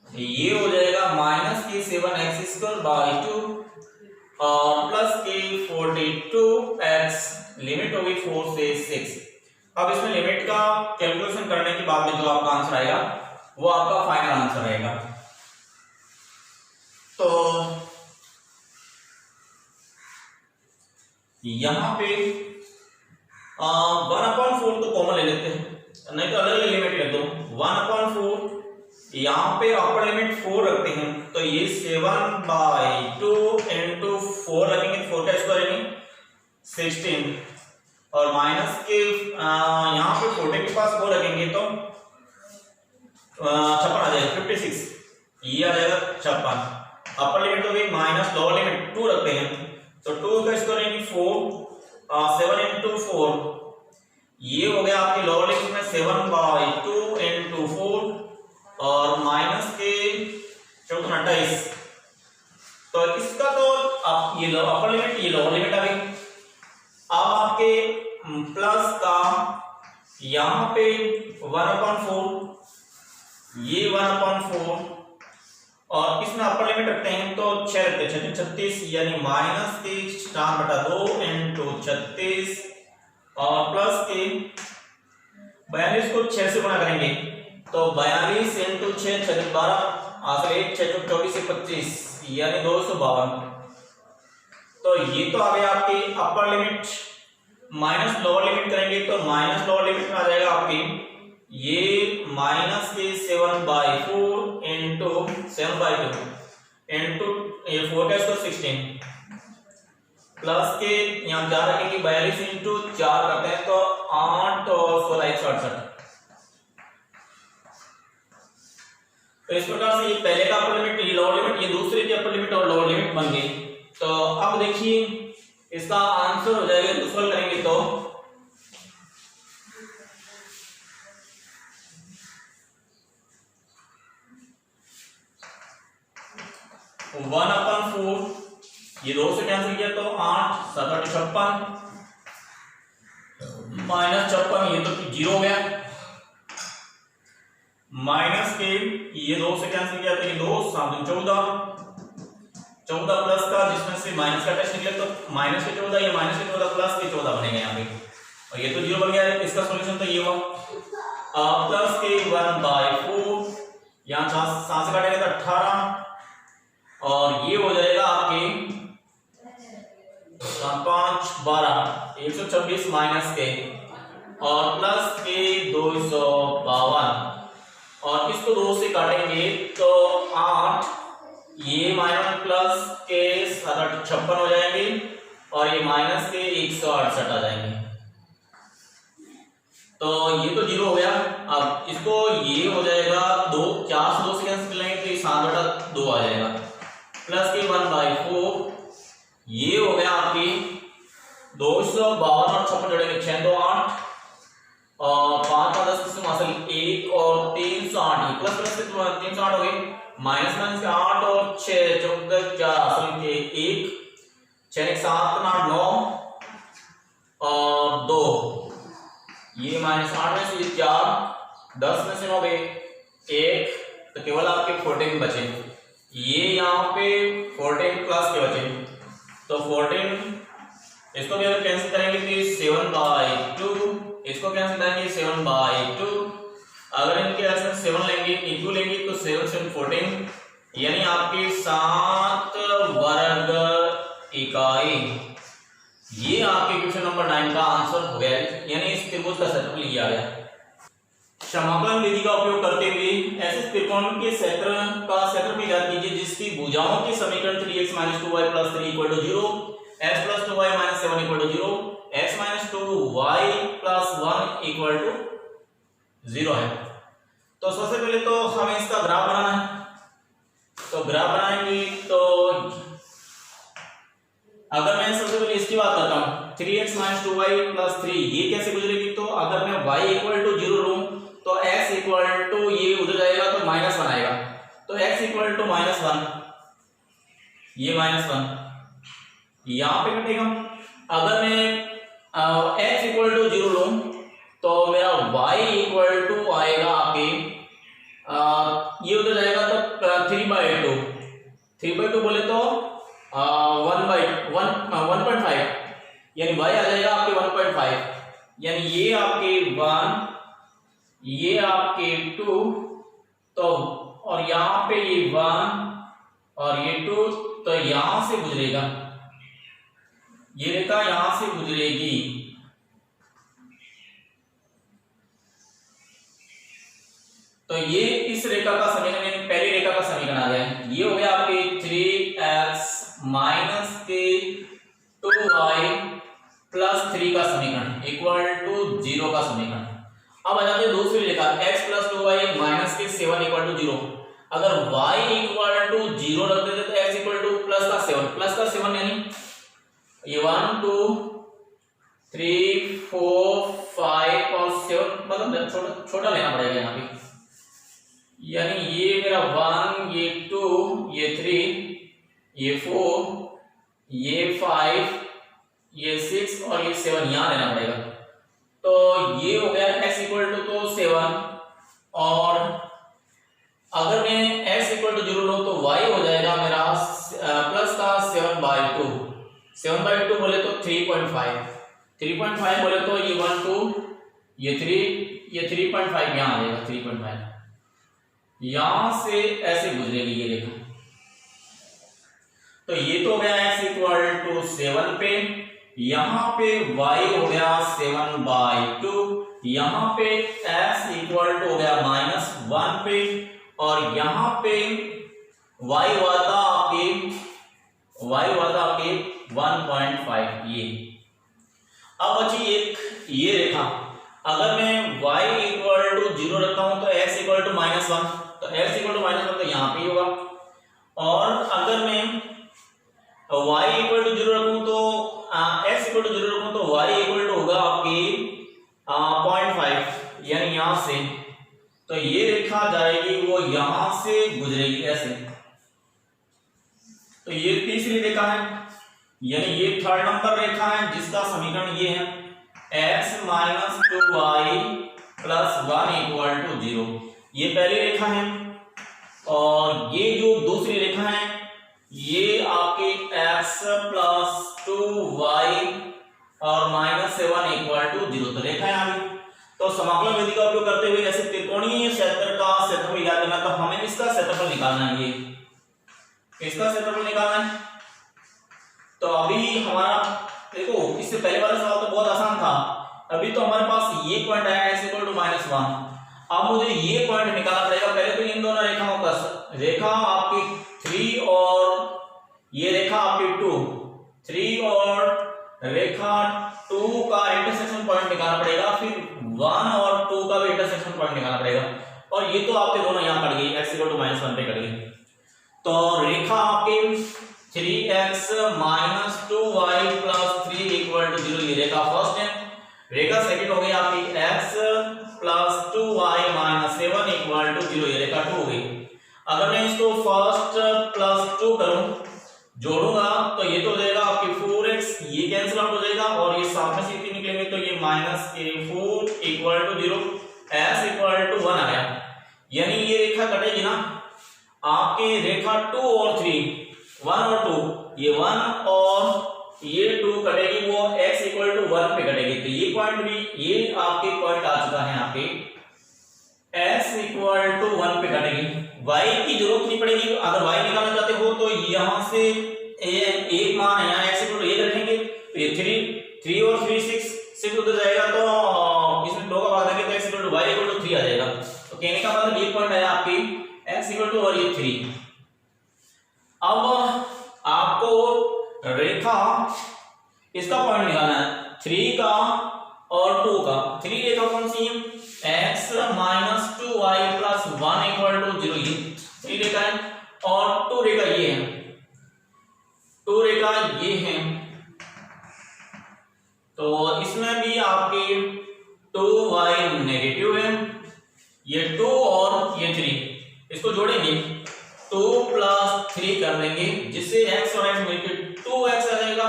ये हो जाएगा माइनस के 7x² 2 और प्लस के 42x लिमिट हो गई 4 से 6। अब इसमें लिमिट का कैलकुलेशन करने के बाद में जो आपका आंसर आएगा वो आपका फाइनल आंसर रहेगा। तो यहां पे 1/4 तो कॉमन ले लेते हैं, नहीं तो अलग लिमिट ले दो। 1/4 यहां पे अपर लिमिट 4 रखते हैं तो ये 7/2 into 4 रखेंगे, 4 का स्क्वायर यानी 16 और माइनस के यहाँ पे 40 के पास 4 रखेंगे तो 56 आ जाएगा 56, ये आ जाएगा 56। अपर लिमिट हो गई माइनस, लोअर लिमिट 2 रखते हैं तो 2 का स्क्वायर यानी 4 7 into 4, ये हो गया आपके लोअर लिमिट में 7/2 into 4 और माइनस के 28। तो इसका तो आप ये अपर लिमिट ये लोअर लिमिट आ गई। अब आपके प्लस का यहाँ पे 1/4, ये 1/4 और इसमें अपर लिमिट रखते हैं तो 6 रखते हैं, 36 यानी माइनस के 4/2 इंटू 36 और प्लस के 42 को 6 से गुणा करेंगे तो 42 इंटू 6 12 आखिर 6 24 25 यानी 252। तो ये तो आ गया आपकी upper limit. Minus lower limit करेंगे तो माइनस लोअर लिमिट में आ जाएगा आपकी ये माइनस के 7/4 इंटू 7/2 इंटू ये 4 का स्क्वायर 16 प्लस के यहाँ 4 रखेंगे 42 इंटू 4 करते हैं तो 8 और 16 168। तो इस प्रकार से ये पहले का अपर लिमिट, ये लोअर लिमिट, ये दूसरे की अपर लिमिट और लोअर लिमिट बन गई। तो अब देखिए इसका आंसर हो जाएगा, तो सॉल्व करेंगे तो 1/4 ये 2 से कैंसिल किया तो 8 7 8 56 माइनस 56 ये तो 0 हो गया, माइनस के ये 2 से कैंसिल किया तो ये 2 7 14 14 प्लस का जिसमें से माइनस का टेस्ट निकले तो माइनस के 14 ये माइनस के 14 प्लस के 14 बनेंगे यहाँ पे और ये तो 0 बन गया है। इसका सॉल्यूशन तो ये हुआ प्लस के 1/4 यहाँ 7 से काटेंगे तो 18 और ये हो जाएगा आपके 5 12 126 माइनस के और प्लस के 252 और इसको 2 से काटेंगे तो 8 ये माइनस प्लस के 7 56 हो जाएंगे और ये माइनस के 168 आ जाएंगे। तो ये तो 0 हो गया। अब इसको ये हो जाएगा 2 4 से 2 से कैंसिल करेंगे तो ये 7/2 आ जाएगा प्लस के 1/4 ये हो गया आपकी 252 और 56 जोड़ेंगे 6 2 8 और 5 10 किसमें हासिल 1 और 308 प्लस प्लस से 308 हो गए माइनस माइनस के 8 और 6 14 4 हासिल के 1 6 7 8 9 और 2 ये माइनस 8 में से 4 10 में से 9 गए 1 तो केवल आपके 14 बचे। ये यहाँ पे 14 प्लस के बचे तो 14 इसको भी अगर कैंसिल करेंगे तो 7/2 इसको कैंसिल करेंगे 7/2 अगर इनके आंसर 7 लेंगे इक्वल लेंगे तो 7 7 14 यानी आपके 7 वर्ग इकाई। ये आपके क्वेश्चन नंबर 9 का आंसर हो गया यानी इस त्रिभुज का क्षेत्रफल लिया गया। समाकलन विधि का उपयोग करते हुए ऐसे त्रिकोण के क्षेत्र का क्षेत्रफल ज्ञात कीजिए जिसकी भुजाओं के समीकरण 3x - 2y + 3 = 0 x + 2y - 7 = 0 x - 2y + 1 = 0 है। तो सबसे पहले तो हमें इसका ग्राफ बनाना है। तो ग्राफ बनाएंगे तो अगर मैं सबसे पहले इसकी बात करता हूं 3x - 2y + 3 ये कैसे गुजरेगी तो अगर मैं y = 0 लूं तो x = ये उधर जाएगा तो -1 आएगा तो x = -1 ये -1 यहां पे कटेगा। अगर मैं x = 0 लूं तो मेरा y = आएगा आपके ये उधर जाएगा तो 3/2 3/2 बोले तो 1/5 यानी y आ जाएगा आपके 1.5 यानी ये आपके 1 ये आपके 2 तो और यहां पे ये 1 और ये 2 तो यहां से गुजरेगा ये रेखा यहां से गुजरेगी तो ये इस रेखा का समीकरण यानी पहली रेखा का समीकरण आ गया। ये हो गया आपके 3x माइनस के 2y प्लस 3 का समीकरण इक्वल टू 0 का समीकरण। अब आ जाते हैं दूसरी रेखा x + 2y माइनस के 7 = 0। अगर y = 0 रख देते तो x = प्लस का 7 यानी ये 1 2 3 4 5 और 7 मतलब छोटा लेना पड़ेगा यहाँ पे यानी ये मेरा 1 ये 2 ये 3 ये 4 ये 5 ये 6 और ये 7 यहाँ लेना पड़ेगा। तो ये हो गया x = तो 7 और अगर मैं x = जीरो लो तो y हो जाएगा मेरा प्लस का 7/2। 7/2 बोले तो 3.5, 3.5 बोले तो ये 1 2 ये 3 ये 3.5 यहाँ आ जाएगा 3.5। यहां से ऐसे गुजरेगी ये रेखा। तो ये तो हो गया x इक्वल टू 7 पे, यहां पे y हो गया 7/2, यहां पे x इक्वल टू हो गया -1 पे, और यहां पे y वाता आपके 1.5 ये। अब बची एक ये रेखा, अगर मैं y इक्वल टू 0 रखता हूं तो x इक्वल टू -1, तो x इक्वल टू -1 तो यहां पे ही होगा। और अगर मैं y इक्वल टू 0 रखूं तो x इक्वल टू 0 रखूं तो y इक्वल टू होगा आपकी 0.5 यानी यहां से। तो ये रेखा जाएगी वो यहां से गुजरेगी ऐसे। तो ये तीसरी रेखा है, यानी ये थर्ड नंबर रेखा है जिसका समीकरण ये है x - 2y + 1 = 0। ये पहली रेखा है, और ये जो दूसरी रेखा है ये आपके x + 2y और -7 = 0। तो रेखा है आगे। तो समाकलन विधि का उपयोग करते हुए ऐसे त्रिकोणीय क्षेत्र का क्षेत्रफल ज्ञात करना, तो हमें इसका क्षेत्रफल निकालना है। ये इसका क्षेत्रफल निकालना है। तो अभी हमारा देखो, इससे पहले वाला सवाल तो बहुत आसान था। अभी तो हमारे पास ये पॉइंट आया x = -1। अब मुझे ये पॉइंट निकालना पड़ेगा। पहले तो इन दोनों रेखाओं का, रेखा आपकी 3 और ये रेखा आपकी 2, 3 और रेखा 2 का इंटरसेक्शन पॉइंट निकालना पड़ेगा, फिर 1 और 2 का भी इंटरसेक्शन पॉइंट निकालना पड़ेगा। और ये तो आपके दोनों यहां कट गई, x = -1 पे कट गई। तो रेखा आपके 3x - 2y + 3 = 0 ये रेखा फर्स्ट है। रेखा सेकंड हो गई आपकी x + 2y - 7 = 0 ये रेखा 2 हो गई। अगर मैं इसको फर्स्ट + 2 करूं, जोड़ूंगा तो ये तो हो जाएगा आपकी 4x, ये कैंसिल आउट हो जाएगा, और ये साथ में से इतनी निकलेंगे तो ये -4 = 0, s = 1 आ गया। यानी ये रेखा कटेगी ना आपके रेखा 2 और 3, 1 और 2, ये 1 और ये 2 कटेगी, वो x = 1 पे कटेगी। तो ये पॉइंट भी, ये आपके पॉइंट आ चुका है आपके x = 1 पे कटेगी। y की जरूरत नहीं पड़ेगी। अगर y निकालना चाहते हो तो यहां से एक मान है, यहाँ x = 1 रखेंगे तो ये 3 और 3 6 उधर जाएगा, तो इसमें 2 का भाग देंगे तो x = y = 3 आ जाएगा। तो कहने का मतलब ये पॉइंट आया आपकी x = और ये 3। अब आपको रेखा इसका पॉइंट निकालना है, 3 का और 2 का। 3 रेखा कौन सी है? x - 2y + 1 = 0 ये 3 रेखा है, और 2 रेखा ये है, 2 रेखा ये है। तो इसमें भी आपके 2y नेगेटिव है, ये 2 और ये 3, इसको जोड़ेंगे 2 + 3 कर देंगे, जिससे x और x मिलकर 2x आ जाएगा,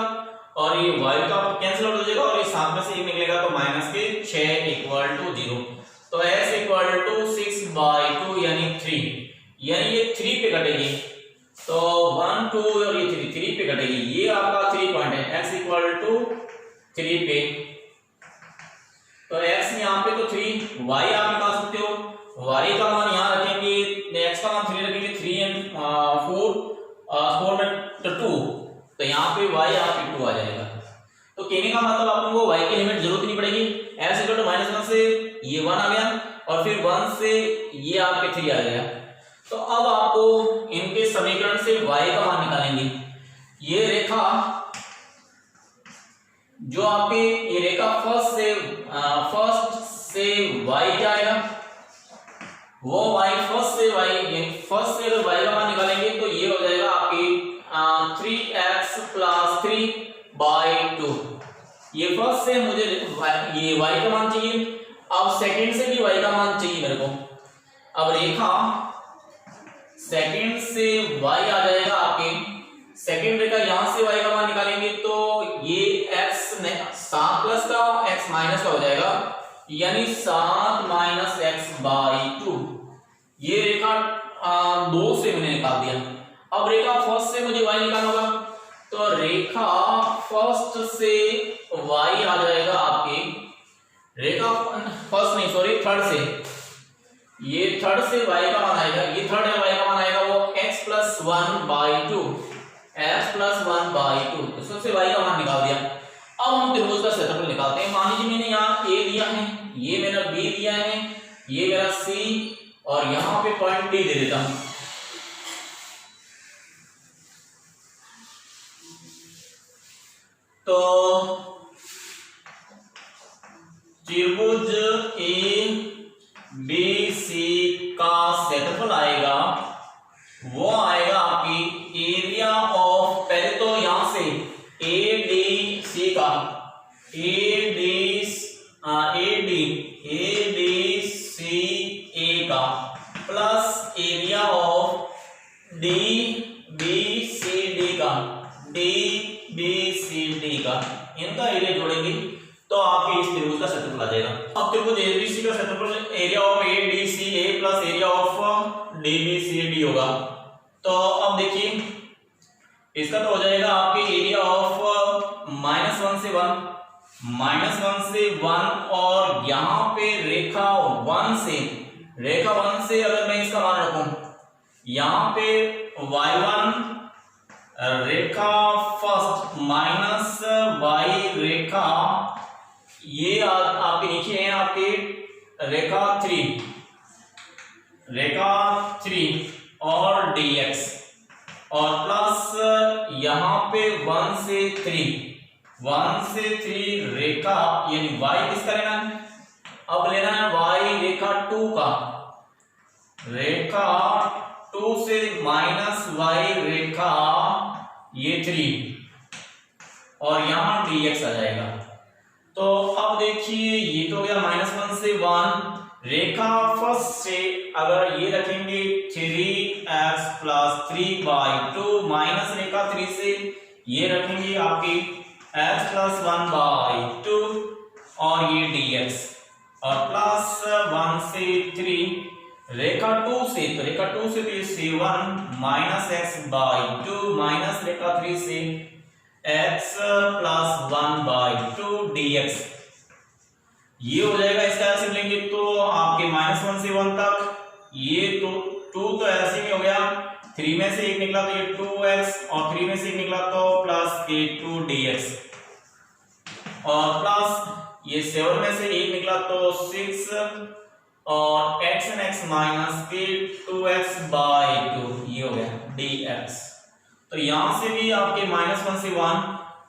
और ये y का कैंसिल आउट हो जाएगा, और ये साथ में से ये निकलेगा तो -6 = 0। तो x = 6/2 यानी 3, यानी ये 3 पे कटेगी। तो 1 2 और ये 3 पे कटेगी। ये आपका 3 पॉइंट है, x = 3 पे। तो x यहाँ पे तो 3, y आप निकाल सकते हो। y का मान यहाँ रखेंगे, x का मान 3 रखेंगे, 3 और 4 में तो 2, तो यहाँ पे y आपके 2 आ जाएगा। तो कहने का मतलब आप लोगों को y की लिमिट जरूरत नहीं पड़ेगी। x = -1 से ये 1 आ गया, और फिर 1 से ये आपके 3 आ गया। तो अब आपको इनके समीकरण से y का मान निकालेंगे। ये रेखा जो आपके, ये रेखा फर्स्ट से y क्या आएगा, वो y फर्स्ट से y, यानी फर्स्ट से अगर y का मान निकालेंगे तो ये हो जाएगा आपकी 3x + 3/2। ये फर्स्ट से मुझे ये y का मान चाहिए। अब सेकंड से भी y का मान चाहिए मेरे को। अब रेखा सेकंड से y आ जाएगा आपके, सेकंड रेखा यहां से y का मान निकालेंगे तो ये x 7 + का x - का हो जाएगा, यानी 7 - x/2। ये रेखा 2 से मैंने निकाल दिया। अब रेखा फर्स्ट से मुझे y निकालना होगा, तो रेखा फर्स्ट से y आ जाएगा आपकी, रेखा फर्स्ट नहीं सॉरी थर्ड से, ये थर्ड से y का मान आएगा, ये थर्ड है y का मान आएगा वो x + 1/2, x + 1/2, तो सबसे y का मान निकाल दिया। अब हम त्रिभुज का क्षेत्रफल निकालते हैं। मान लीजिए मैंने यहाँ a दिया है, ये मेरा b दिया है, ये मेरा c और यहाँ पे पॉइंट d दे देता हूं। तो त्रिभुज ए बी सी का क्षेत्रफल आएगा, वो आएगा आपकी एरिया ऑफ, पहले तो यहां से ए डी सी का ए डी सी ए का plus area of D B C D का, डी बी सी डी का, इनका एरिया जोड़ेंगे तो आपके इस त्रिभुज का क्षेत्रफल आ जाएगा। अब त्रिभुज एबीसी का क्षेत्रफल area of A D C A plus area of D B C D होगा। तो अब देखिए इसका तो हो जाएगा आपके एरिया ऑफ -1 से 1, -1 से 1 और यहाँ पे रेखा 1 से अगर मैं इसका मान रखूं, यहाँ पे y1 रेखा फर्स्ट माइनस y रेखा, ये आपके नीचे है आपके रेखा 3 और dx और प्लस यहाँ पे 1 से 3 रेखा, यानी y किसका लेना है, अब लेना है y रेखा 2 का, रेखा 2 से माइनस y रेखा ये 3 और यहां dx आ जाएगा। तो अब देखिए ये तो हो गया -1 से 1, रेखा फर्स्ट से अगर ये रखेंगे 3x + 3/2 माइनस रेखा 3 से ये रखेंगे आपकी x + 1/2 और ये dx और प्लस 1 से 3 रेखा 2 से, तो रेखा 2 से तो ये 7 - x/2 माइनस रेखा 3 से x + 1/2 dx, ये हो जाएगा। इसका एलसीएम लेंगे तो आपके -1 से 1 तक, ये तो 2 तो एलसीएम में हो गया, 3 में से 1 निकला तो ये 2x और 3 में से 1 निकला तो प्लस ये 2 dx और प्लस ये 7 में से 1 निकला तो 6 और x and x माइनस के 2x/2, ये हो गया dx। तो यहां से भी आपके -1 से 1,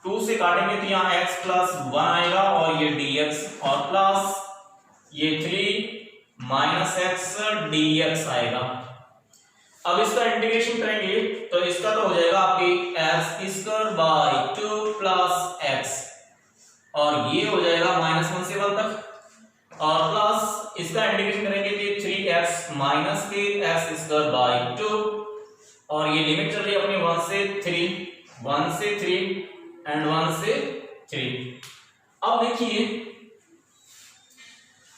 2 से काटेंगे तो यहाँ x + 1 आएगा और ये dx और प्लस ये 3 - x dx आएगा। अब इसका इंटीग्रेशन करेंगे तो इसका तो हो जाएगा आपकी x² प्लस x और ये हो जाएगा -1 से 1 तक और प्लस इसका इंटीग्रेशन करेंगे तो 3x माइनस के x² और ये लिमिट चल रही है अपनी 1 से 3 एंड 1 से 3। अब देखिए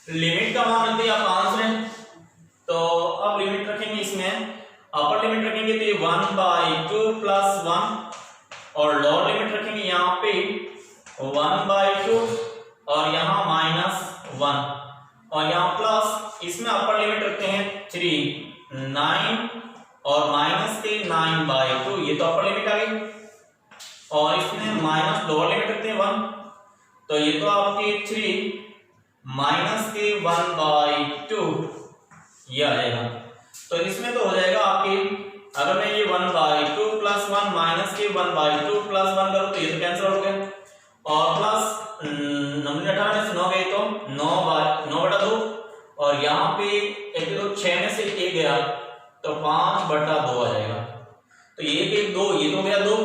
लिमिट का मान रखते हैं आप आंसर है, तो अब लिमिट रखेंगे, इसमें अपर लिमिट रखेंगे तो ये 1/2 + 1 और लोअर लिमिट रखेंगे यहाँ पे 1/2 और यहाँ -1 और यहाँ प्लस, इसमें अपर लिमिट रखते हैं 3 9 और माइनस के 9/2, ये तो अपर लिमिट आ गई और इसमें माइनस लोअर लिमिट रखते हैं 1, तो ये तो आपके 3 माइनस के 1/2 ये आ जाएगा। तो इसमें तो हो जाएगा आपके, अगर मैं ये 1/2 + 1 माइनस के 1/2 + 1 करूं तो ये तो कैंसिल हो गया और प्लस 18 में से 9 गए तो 9/2 और यहाँ पे 6 में से 1 गया तो 5/2 आ जाएगा। तो ये 1 2 ये तो गया 2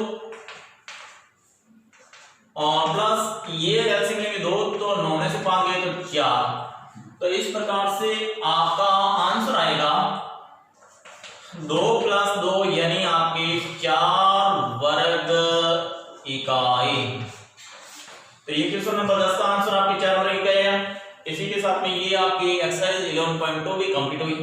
और प्लस ये एलसीएम लेंगे 2 तो 9 में से 5 गए तो 4। तो इस प्रकार से आपका आंसर आएगा 2 + 2 यानी आपके 4 वर्ग इकाई। तो ये क्वेश्चन नंबर 10 का आंसर आपके 4 वर्ग इकाई है। इसी के साथ में ये आपकी एक्सरसाइज 11.2 भी कंप्लीट हुई।